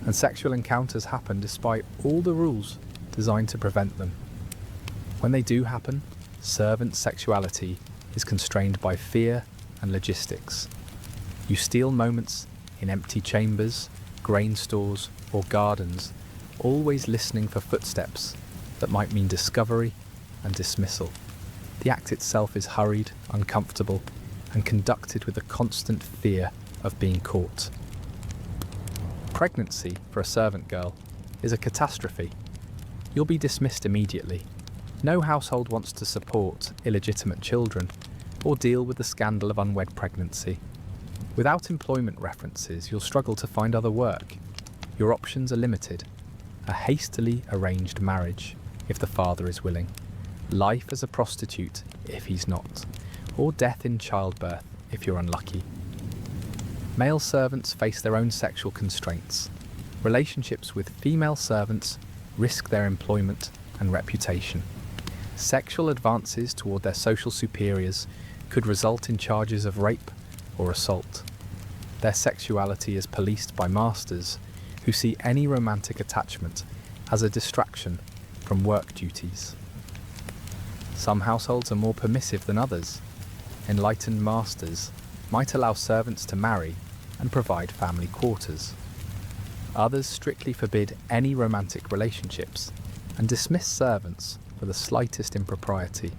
and sexual encounters happen despite all the rules designed to prevent them. When they do happen, servant sexuality is constrained by fear and logistics. You steal moments in empty chambers, grain stores, or gardens, always listening for footsteps that might mean discovery and dismissal. The act itself is hurried, uncomfortable, and conducted with a constant fear of being caught. Pregnancy for a servant girl is a catastrophe. You'll be dismissed immediately. No household wants to support illegitimate children or deal with the scandal of unwed pregnancy. Without employment references, you'll struggle to find other work. Your options are limited. A hastily arranged marriage, if the father is willing. Life as a prostitute, if he's not. Or death in childbirth, if you're unlucky. Male servants face their own sexual constraints. Relationships with female servants risk their employment and reputation. Sexual advances toward their social superiors could result in charges of rape or assault. Their sexuality is policed by masters who see any romantic attachment as a distraction from work duties. Some households are more permissive than others. Enlightened masters might allow servants to marry and provide family quarters. Others strictly forbid any romantic relationships and dismiss servants for the slightest impropriety.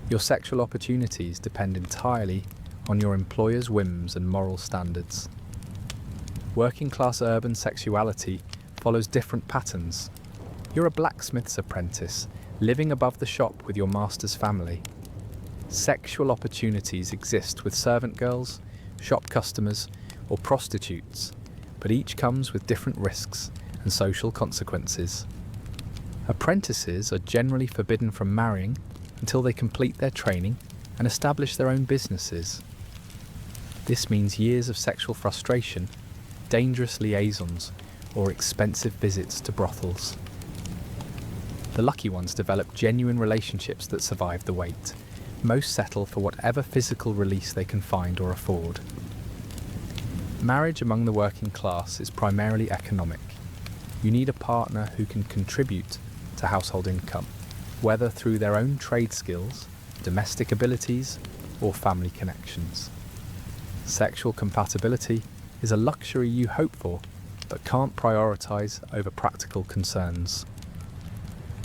Your sexual opportunities depend entirely on your employer's whims and moral standards. Working-class urban sexuality follows different patterns. You're a blacksmith's apprentice, living above the shop with your master's family. Sexual opportunities exist with servant girls, shop customers, or prostitutes, but each comes with different risks and social consequences. Apprentices are generally forbidden from marrying until they complete their training and establish their own businesses. This means years of sexual frustration, dangerous liaisons, or expensive visits to brothels. The lucky ones develop genuine relationships that survive the wait. Most settle for whatever physical release they can find or afford. Marriage among the working class is primarily economic. You need a partner who can contribute to household income, whether through their own trade skills, domestic abilities, or family connections. Sexual compatibility is a luxury you hope for, but can't prioritise over practical concerns.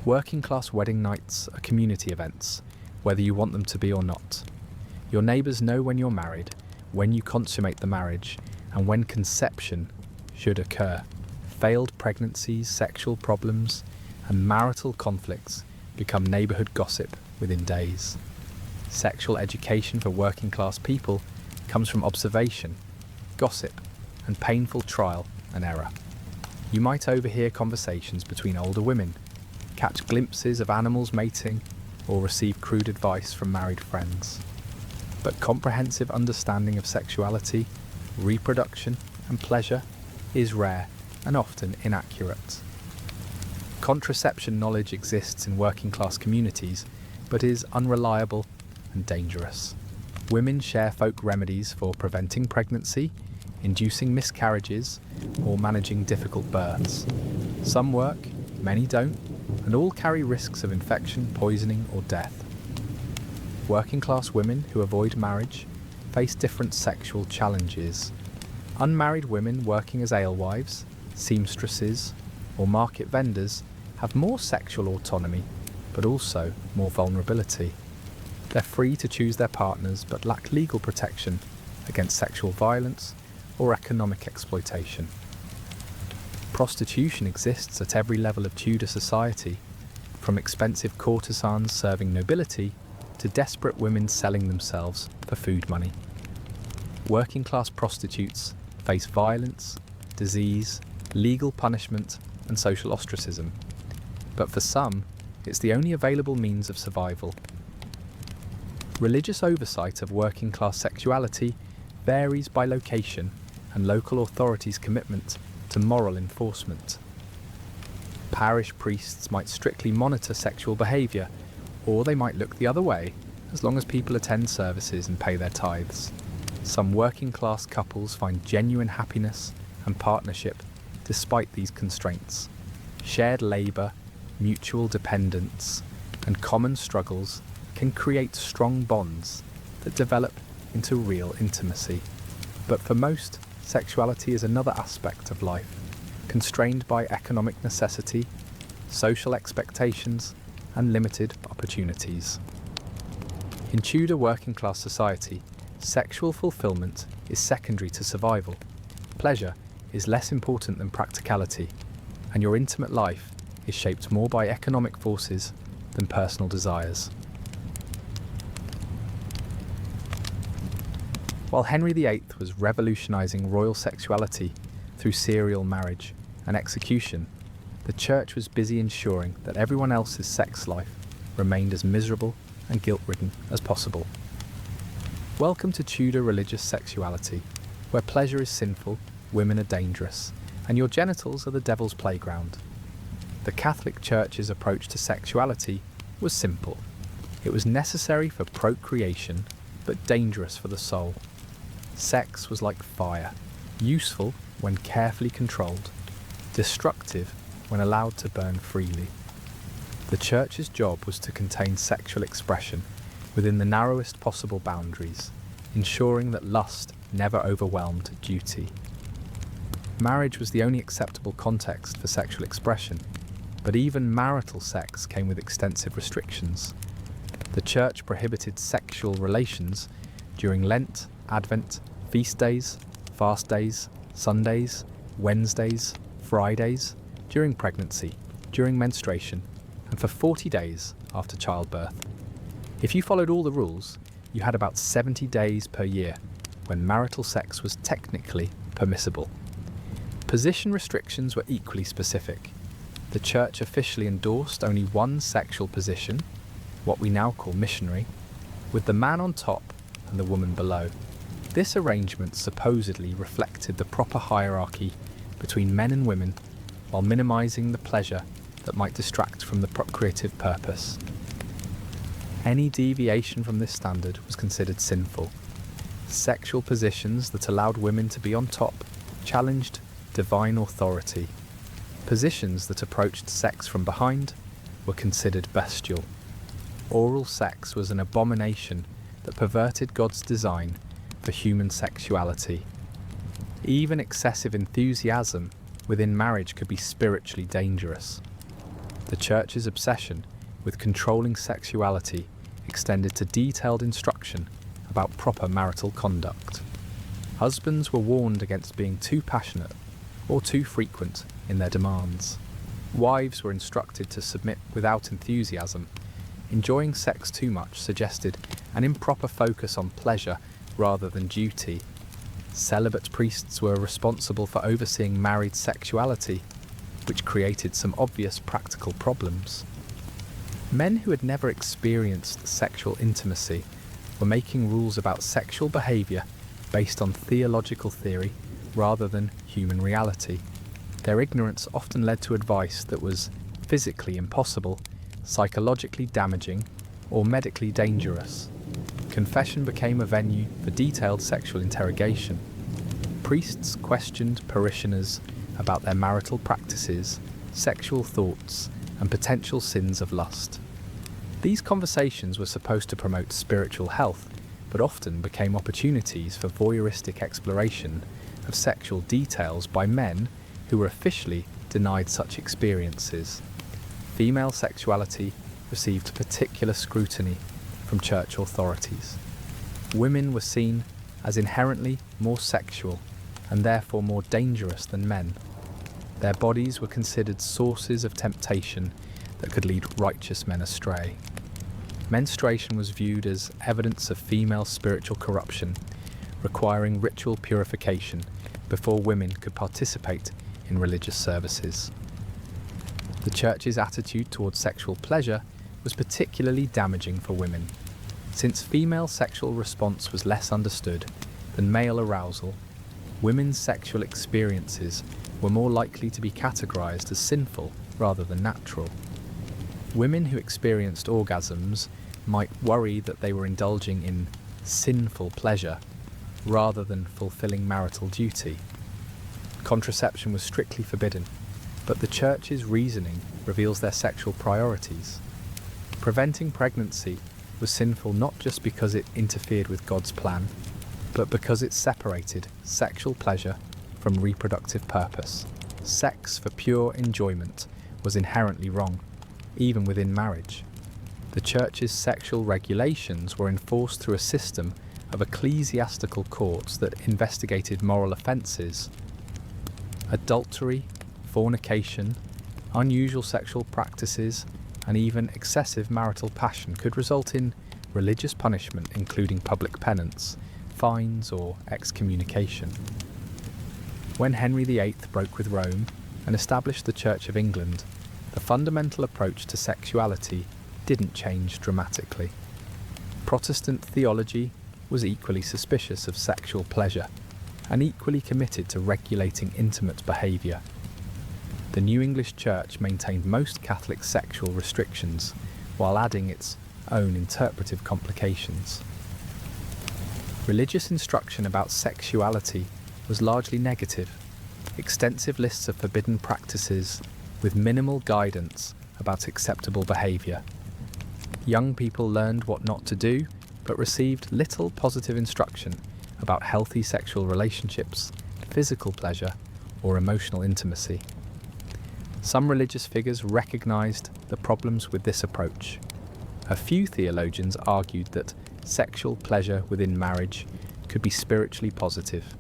Working class wedding nights are community events, whether you want them to be or not. Your neighbours know when you're married, when you consummate the marriage, and when conception should occur. Failed pregnancies, sexual problems, and marital conflicts become neighbourhood gossip within days. Sexual education for working class people comes from observation, gossip, and painful trial and error. You might overhear conversations between older women, catch glimpses of animals mating, or receive crude advice from married friends. But comprehensive understanding of sexuality, reproduction, and pleasure is rare and often inaccurate. Contraception knowledge exists in working class communities, but is unreliable and dangerous. Women share folk remedies for preventing pregnancy, inducing miscarriages, or managing difficult births. Some work, many don't, and all carry risks of infection, poisoning, or death. Working class women who avoid marriage face different sexual challenges. Unmarried women working as alewives, seamstresses, or market vendors have more sexual autonomy, but also more vulnerability. They're free to choose their partners, but lack legal protection against sexual violence or economic exploitation. Prostitution exists at every level of Tudor society, from expensive courtesans serving nobility to desperate women selling themselves for food money. Working class prostitutes face violence, disease, legal punishment, and social ostracism. But for some, it's the only available means of survival. Religious oversight of working class sexuality varies by location and local authorities' commitment to moral enforcement. Parish priests might strictly monitor sexual behaviour, or they might look the other way, as long as people attend services and pay their tithes. Some working class couples find genuine happiness and partnership despite these constraints. Shared labour, mutual dependence, and common struggles can create strong bonds that develop into real intimacy. But for most, sexuality is another aspect of life, constrained by economic necessity, social expectations, and limited opportunities. In Tudor working-class society, sexual fulfillment is secondary to survival. Pleasure is less important than practicality, and your intimate life is shaped more by economic forces than personal desires. While Henry VIII was revolutionising royal sexuality through serial marriage and execution, the Church was busy ensuring that everyone else's sex life remained as miserable and guilt-ridden as possible. Welcome to Tudor religious sexuality, where pleasure is sinful, women are dangerous, and your genitals are the devil's playground. The Catholic Church's approach to sexuality was simple. It was necessary for procreation, but dangerous for the soul. Sex was like fire, useful when carefully controlled, destructive when allowed to burn freely. The Church's job was to contain sexual expression within the narrowest possible boundaries, ensuring that lust never overwhelmed duty. Marriage was the only acceptable context for sexual expression, but even marital sex came with extensive restrictions. The Church prohibited sexual relations during Lent, Advent, feast days, fast days, Sundays, Wednesdays, Fridays, during pregnancy, during menstruation, and for 40 days after childbirth. If you followed all the rules, you had about 70 days per year when marital sex was technically permissible. Position restrictions were equally specific. The Church officially endorsed only one sexual position, what we now call missionary, with the man on top and the woman below. This arrangement supposedly reflected the proper hierarchy between men and women while minimising the pleasure that might distract from the procreative purpose. Any deviation from this standard was considered sinful. Sexual positions that allowed women to be on top challenged divine authority. Positions that approached sex from behind were considered bestial. Oral sex was an abomination that perverted God's design for human sexuality. Even excessive enthusiasm within marriage could be spiritually dangerous. The Church's obsession with controlling sexuality extended to detailed instruction about proper marital conduct. Husbands were warned against being too passionate or too frequent in their demands. Wives were instructed to submit without enthusiasm. Enjoying sex too much suggested an improper focus on pleasure rather than duty. Celibate priests were responsible for overseeing married sexuality, which created some obvious practical problems. Men who had never experienced sexual intimacy were making rules about sexual behaviour based on theological theory rather than human reality. Their ignorance often led to advice that was physically impossible, psychologically damaging, or medically dangerous. Confession became a venue for detailed sexual interrogation. Priests questioned parishioners about their marital practices, sexual thoughts, and potential sins of lust. These conversations were supposed to promote spiritual health, but often became opportunities for voyeuristic exploration of sexual details by men who were officially denied such experiences. Female sexuality received particular scrutiny from church authorities. Women were seen as inherently more sexual and therefore more dangerous than men. Their bodies were considered sources of temptation that could lead righteous men astray. Menstruation was viewed as evidence of female spiritual corruption, requiring ritual purification before women could participate in religious services. The Church's attitude towards sexual pleasure was particularly damaging for women. Since female sexual response was less understood than male arousal, women's sexual experiences were more likely to be categorized as sinful rather than natural. Women who experienced orgasms might worry that they were indulging in sinful pleasure rather than fulfilling marital duty. Contraception was strictly forbidden, but the Church's reasoning reveals their sexual priorities. Preventing pregnancy was sinful not just because it interfered with God's plan, but because it separated sexual pleasure from reproductive purpose. Sex for pure enjoyment was inherently wrong, even within marriage. The Church's sexual regulations were enforced through a system of ecclesiastical courts that investigated moral offences. Adultery, fornication, unusual sexual practices, and even excessive marital passion could result in religious punishment, including public penance, fines, or excommunication. When Henry VIII broke with Rome and established the Church of England, the fundamental approach to sexuality didn't change dramatically. Protestant theology was equally suspicious of sexual pleasure and equally committed to regulating intimate behaviour. The New English Church maintained most Catholic sexual restrictions while adding its own interpretive complications. Religious instruction about sexuality was largely negative. Extensive lists of forbidden practices with minimal guidance about acceptable behaviour. Young people learned what not to do, but received little positive instruction about healthy sexual relationships, physical pleasure, or emotional intimacy. Some religious figures recognised the problems with this approach. A few theologians argued that sexual pleasure within marriage could be spiritually positive,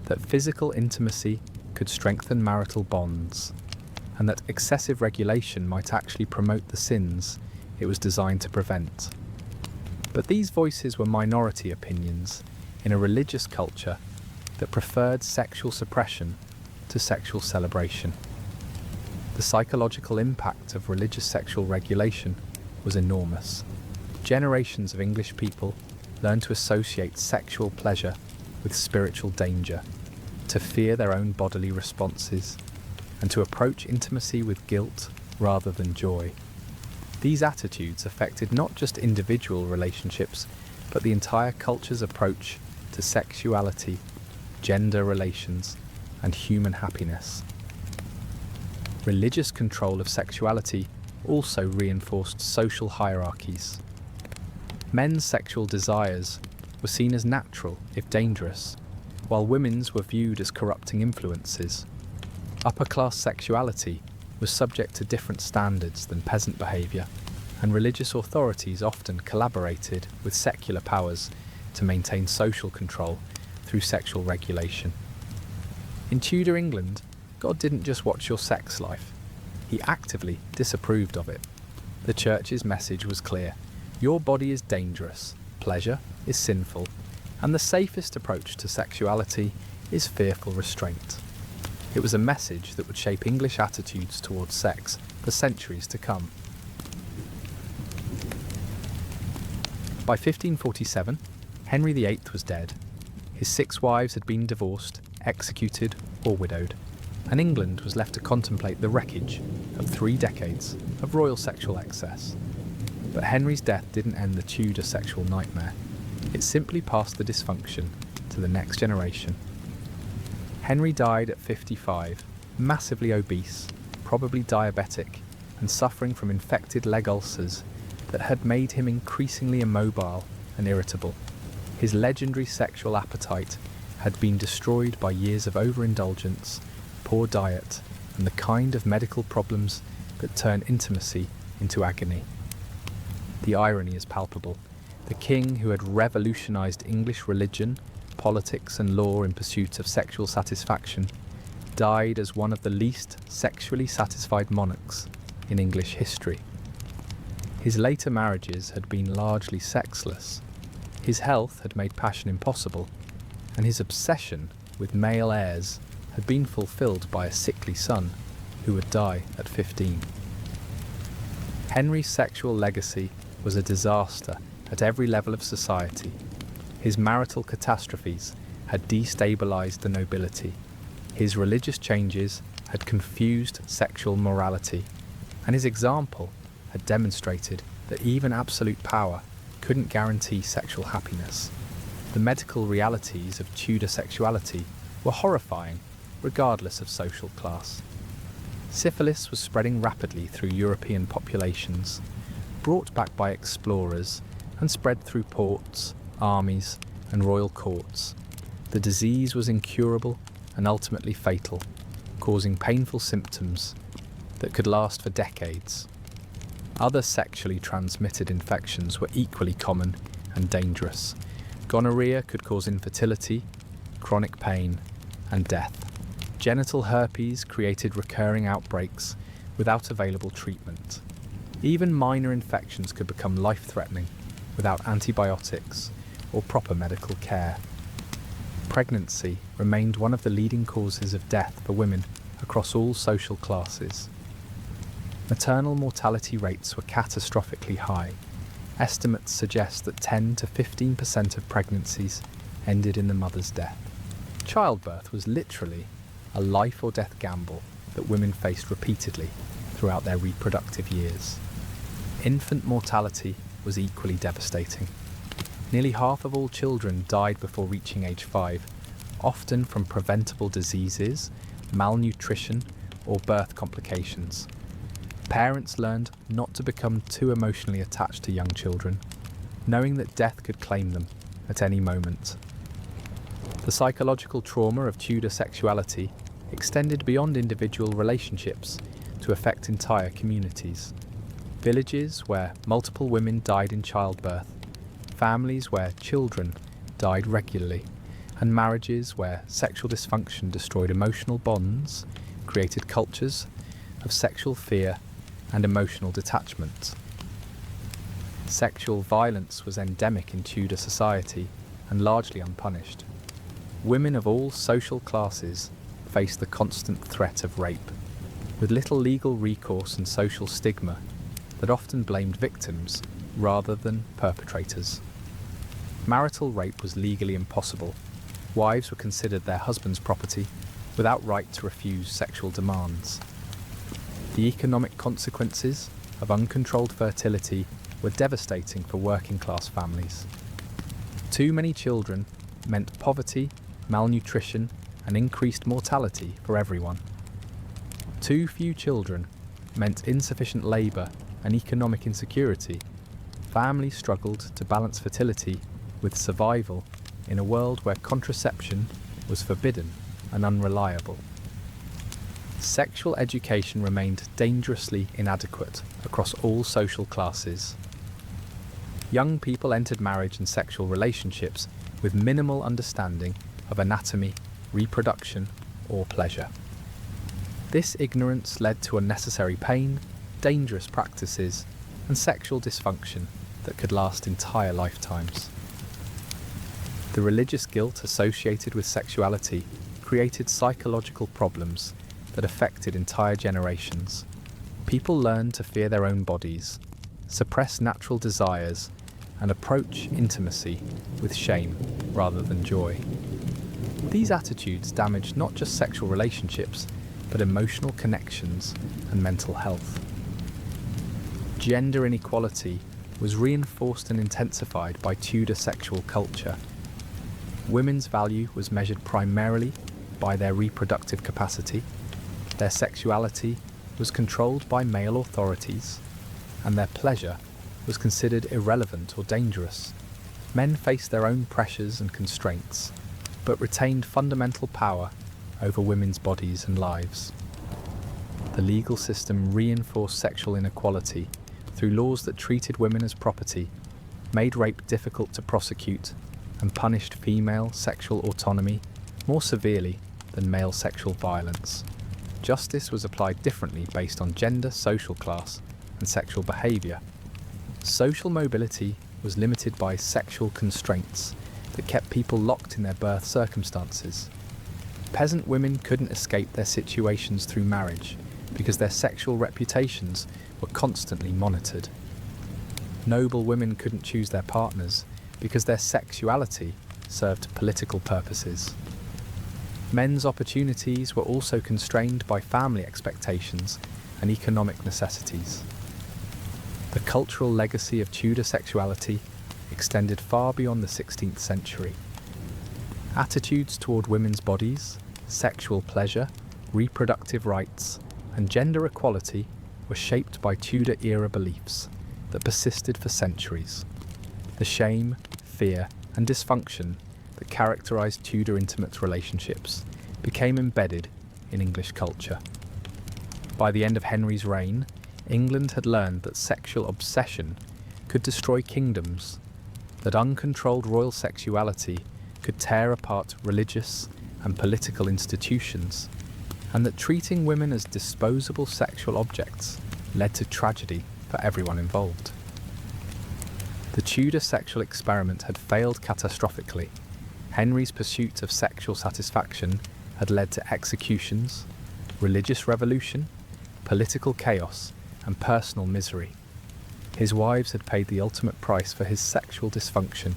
that physical intimacy could strengthen marital bonds, and that excessive regulation might actually promote the sins it was designed to prevent. But these voices were minority opinions in a religious culture that preferred sexual suppression to sexual celebration. The psychological impact of religious sexual regulation was enormous. Generations of English people learned to associate sexual pleasure with spiritual danger, to fear their own bodily responses, and to approach intimacy with guilt rather than joy. These attitudes affected not just individual relationships, but the entire culture's approach to sexuality, gender relations, and human happiness. Religious control of sexuality also reinforced social hierarchies. Men's sexual desires were seen as natural, if dangerous, while women's were viewed as corrupting influences. Upper-class sexuality was subject to different standards than peasant behaviour, and religious authorities often collaborated with secular powers to maintain social control through sexual regulation. In Tudor England, God didn't just watch your sex life, he actively disapproved of it. The Church's message was clear: your body is dangerous, pleasure is sinful, and the safest approach to sexuality is fearful restraint. It was a message that would shape English attitudes towards sex for centuries to come. By 1547, Henry VIII was dead. His 6 wives had been divorced, executed, or widowed, and England was left to contemplate the wreckage of 3 decades of royal sexual excess. But Henry's death didn't end the Tudor sexual nightmare. It simply passed the dysfunction to the next generation. Henry died at 55, massively obese, probably diabetic, and suffering from infected leg ulcers that had made him increasingly immobile and irritable. His legendary sexual appetite had been destroyed by years of overindulgence, poor diet, and the kind of medical problems that turn intimacy into agony. The irony is palpable. The king who had revolutionised English religion, politics and law in pursuit of sexual satisfaction died as one of the least sexually satisfied monarchs in English history. His later marriages had been largely sexless. His health had made passion impossible, and his obsession with male heirs had been fulfilled by a sickly son who would die at 15. Henry's sexual legacy was a disaster at every level of society. His marital catastrophes had destabilised the nobility. His religious changes had confused sexual morality, and his example had demonstrated that even absolute power couldn't guarantee sexual happiness. The medical realities of Tudor sexuality were horrifying, regardless of social class. Syphilis was spreading rapidly through European populations. Brought back by explorers, and spread through ports, armies, and royal courts. The disease was incurable and ultimately fatal, causing painful symptoms that could last for decades. Other sexually transmitted infections were equally common and dangerous. Gonorrhea could cause infertility, chronic pain, and death. Genital herpes created recurring outbreaks without available treatment. Even minor infections could become life-threatening without antibiotics or proper medical care. Pregnancy remained one of the leading causes of death for women across all social classes. Maternal mortality rates were catastrophically high. Estimates suggest that 10 to 15% of pregnancies ended in the mother's death. Childbirth was literally a life or death gamble that women faced repeatedly throughout their reproductive years. Infant mortality was equally devastating. Nearly half of all children died before reaching age 5, often from preventable diseases, malnutrition, or birth complications. Parents learned not to become too emotionally attached to young children, knowing that death could claim them at any moment. The psychological trauma of Tudor sexuality extended beyond individual relationships to affect entire communities. Villages where multiple women died in childbirth, families where children died regularly, and marriages where sexual dysfunction destroyed emotional bonds, created cultures of sexual fear and emotional detachment. Sexual violence was endemic in Tudor society and largely unpunished. Women of all social classes faced the constant threat of rape, with little legal recourse and social stigma that often blamed victims rather than perpetrators. Marital rape was legally impossible. Wives were considered their husband's property without right to refuse sexual demands. The economic consequences of uncontrolled fertility were devastating for working-class families. Too many children meant poverty, malnutrition, and increased mortality for everyone. Too few children meant insufficient labour and economic insecurity. Families struggled to balance fertility with survival in a world where contraception was forbidden and unreliable. Sexual education remained dangerously inadequate across all social classes. Young people entered marriage and sexual relationships with minimal understanding of anatomy, reproduction, or pleasure. This ignorance led to unnecessary pain, dangerous practices, and sexual dysfunction that could last entire lifetimes. The religious guilt associated with sexuality created psychological problems that affected entire generations. People learned to fear their own bodies, suppress natural desires, and approach intimacy with shame rather than joy. These attitudes damaged not just sexual relationships, but emotional connections and mental health. Gender inequality was reinforced and intensified by Tudor sexual culture. Women's value was measured primarily by their reproductive capacity. Their sexuality was controlled by male authorities, and their pleasure was considered irrelevant or dangerous. Men faced their own pressures and constraints, but retained fundamental power over women's bodies and lives. The legal system reinforced sexual inequality through laws that treated women as property, made rape difficult to prosecute, and punished female sexual autonomy more severely than male sexual violence. Justice was applied differently based on gender, social class, and sexual behaviour. Social mobility was limited by sexual constraints that kept people locked in their birth circumstances. Peasant women couldn't escape their situations through marriage because their sexual reputations were constantly monitored. Noble women couldn't choose their partners because their sexuality served political purposes. Men's opportunities were also constrained by family expectations and economic necessities. The cultural legacy of Tudor sexuality extended far beyond the 16th century. Attitudes toward women's bodies, sexual pleasure, reproductive rights, and gender equality were shaped by Tudor-era beliefs that persisted for centuries. the shame, fear, and dysfunction that characterised Tudor intimate relationships became embedded in English culture. By the end of Henry's reign, England had learned that sexual obsession could destroy kingdoms, that uncontrolled royal sexuality could tear apart religious and political institutions, and that treating women as disposable sexual objects led to tragedy for everyone involved. The Tudor sexual experiment had failed catastrophically. Henry's pursuit of sexual satisfaction had led to executions, religious revolution, political chaos, and personal misery. His wives had paid the ultimate price for his sexual dysfunction,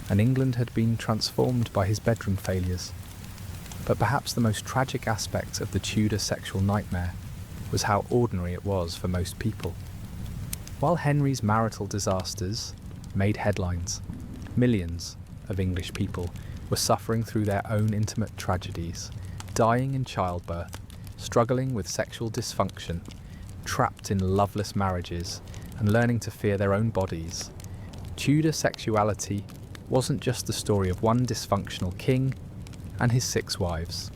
and England had been transformed by his bedroom failures. But perhaps the most tragic aspect of the Tudor sexual nightmare was how ordinary it was for most people. While Henry's marital disasters made headlines, millions of English people were suffering through their own intimate tragedies, dying in childbirth, struggling with sexual dysfunction, trapped in loveless marriages, and learning to fear their own bodies. Tudor sexuality wasn't just the story of one dysfunctional king and his 6 wives.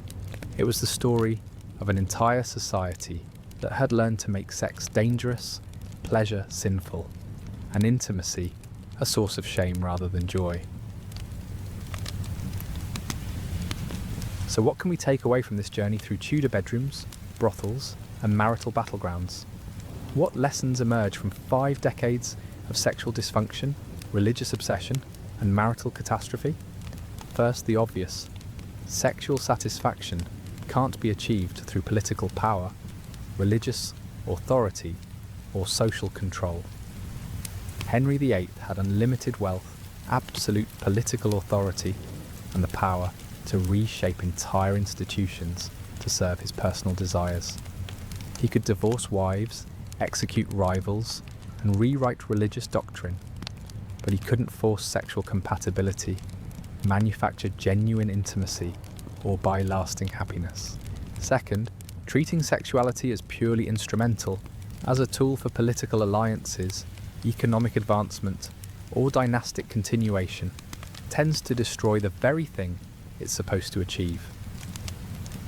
It was the story of an entire society that had learned to make sex dangerous, pleasure sinful, and intimacy a source of shame rather than joy. So what can we take away from this journey through Tudor bedrooms, brothels, and marital battlegrounds? What lessons emerge from 5 decades of sexual dysfunction, religious obsession, and marital catastrophe? First, the obvious. Sexual satisfaction can't be achieved through political power, religious authority, or social control. Henry VIII had unlimited wealth, absolute political authority, and the power to reshape entire institutions to serve his personal desires. He could divorce wives, execute rivals, and rewrite religious doctrine, but he couldn't force sexual compatibility, manufacture genuine intimacy, or buy lasting happiness. Second, treating sexuality as purely instrumental, as a tool for political alliances, economic advancement, or dynastic continuation, tends to destroy the very thing it's supposed to achieve.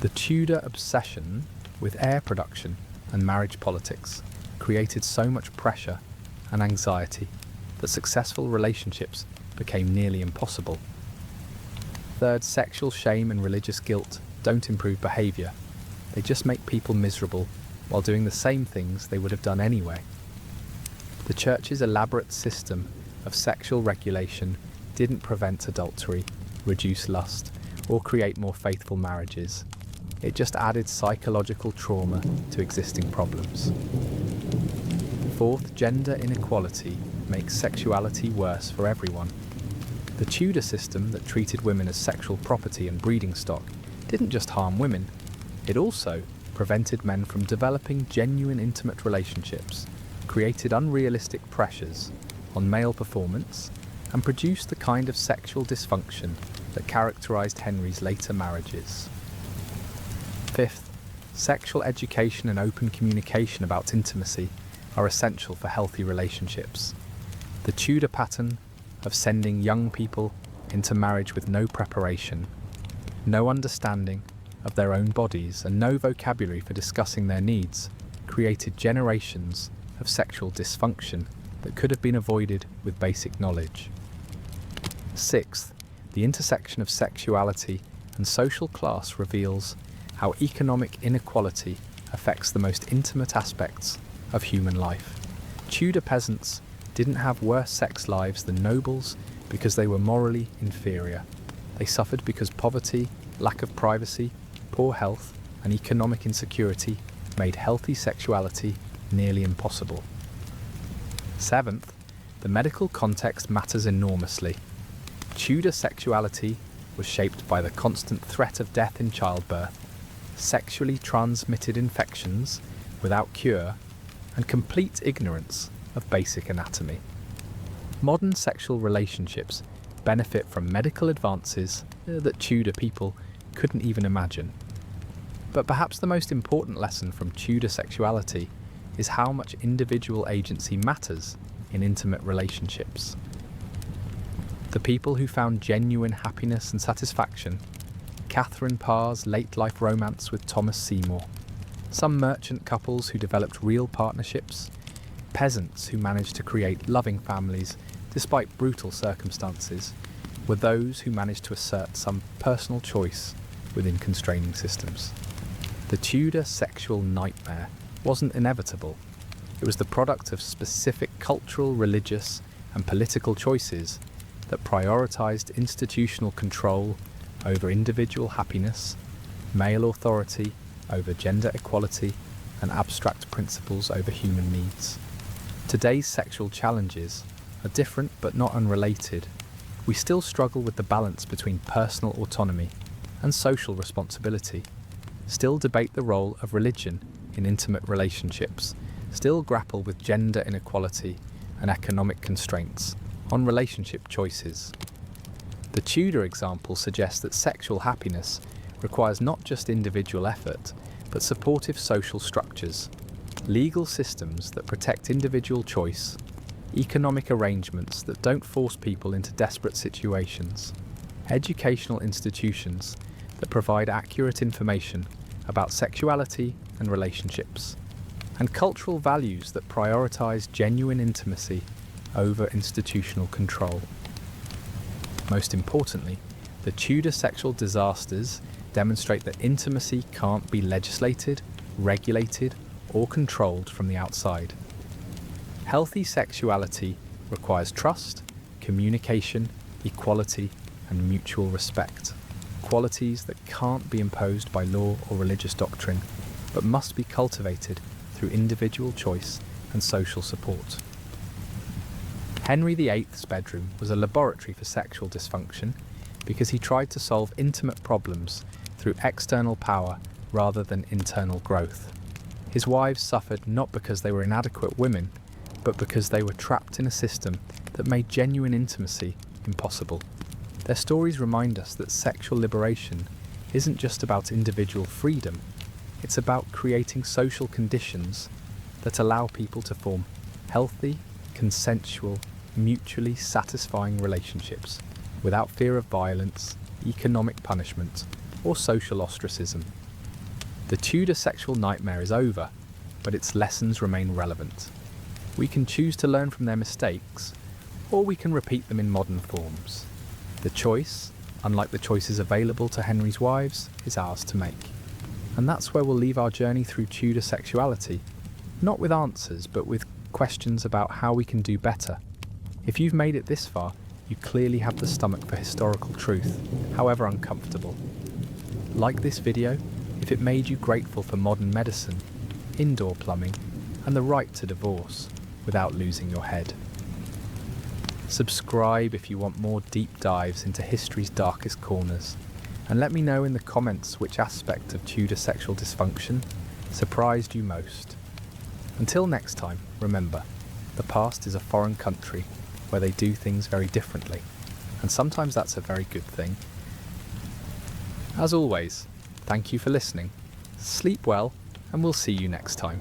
The Tudor obsession with heir production and marriage politics created so much pressure and anxiety that successful relationships became nearly impossible. Third, sexual shame and religious guilt don't improve behaviour. They just make people miserable while doing the same things they would have done anyway. The Church's elaborate system of sexual regulation didn't prevent adultery, reduce lust, or create more faithful marriages. It just added psychological trauma to existing problems. Fourth, gender inequality makes sexuality worse for everyone. The Tudor system that treated women as sexual property and breeding stock didn't just harm women, it also prevented men from developing genuine intimate relationships, created unrealistic pressures on male performance, and produced the kind of sexual dysfunction that characterised Henry's later marriages. Fifth, sexual education and open communication about intimacy are essential for healthy relationships. The Tudor pattern of sending young people into marriage with no preparation, no understanding of their own bodies, and no vocabulary for discussing their needs created generations of sexual dysfunction that could have been avoided with basic knowledge. Sixth, the intersection of sexuality and social class reveals how economic inequality affects the most intimate aspects of human life. Tudor peasants didn't have worse sex lives than nobles because they were morally inferior. They suffered because poverty, lack of privacy, poor health, and economic insecurity made healthy sexuality nearly impossible. Seventh, the medical context matters enormously. Tudor sexuality was shaped by the constant threat of death in childbirth, sexually transmitted infections without cure, and complete ignorance of basic anatomy. Modern sexual relationships benefit from medical advances that Tudor people couldn't even imagine. But perhaps the most important lesson from Tudor sexuality is how much individual agency matters in intimate relationships. The people who found genuine happiness and satisfaction: Catherine Parr's late-life romance with Thomas Seymour, some merchant couples who developed real partnerships, peasants who managed to create loving families despite brutal circumstances, were those who managed to assert some personal choice within constraining systems. The Tudor sexual nightmare wasn't inevitable. It was the product of specific cultural, religious, and political choices that prioritised institutional control over individual happiness, male authority over gender equality, and abstract principles over human needs. Today's sexual challenges are different but not unrelated. We still struggle with the balance between personal autonomy and social responsibility, still debate the role of religion in intimate relationships, still grapple with gender inequality and economic constraints on relationship choices. The Tudor example suggests that sexual happiness requires not just individual effort, but supportive social structures, legal systems that protect individual choice, economic arrangements that don't force people into desperate situations, educational institutions that provide accurate information about sexuality and relationships, and cultural values that prioritise genuine intimacy over institutional control. Most importantly, the Tudor sexual disasters demonstrate that intimacy can't be legislated, regulated, or controlled from the outside. Healthy sexuality requires trust, communication, equality, and mutual respect, qualities that can't be imposed by law or religious doctrine, but must be cultivated through individual choice and social support. Henry VIII's bedroom was a laboratory for sexual dysfunction because he tried to solve intimate problems through external power rather than internal growth. His wives suffered not because they were inadequate women, but because they were trapped in a system that made genuine intimacy impossible. Their stories remind us that sexual liberation isn't just about individual freedom, it's about creating social conditions that allow people to form healthy, consensual, mutually satisfying relationships without fear of violence, economic punishment, or social ostracism. The Tudor sexual nightmare is over, but its lessons remain relevant. We can choose to learn from their mistakes, or we can repeat them in modern forms. The choice, unlike the choices available to Henry's wives, is ours to make. And that's where we'll leave our journey through Tudor sexuality, not with answers, but with questions about how we can do better. If you've made it this far, you clearly have the stomach for historical truth, however uncomfortable. Like this video if it made you grateful for modern medicine, indoor plumbing, and the right to divorce without losing your head. Subscribe if you want more deep dives into history's darkest corners, and let me know in the comments which aspect of Tudor sexual dysfunction surprised you most. Until next time, remember, the past is a foreign country where they do things very differently, and sometimes that's a very good thing. As always, thank you for listening, sleep well, and we'll see you next time.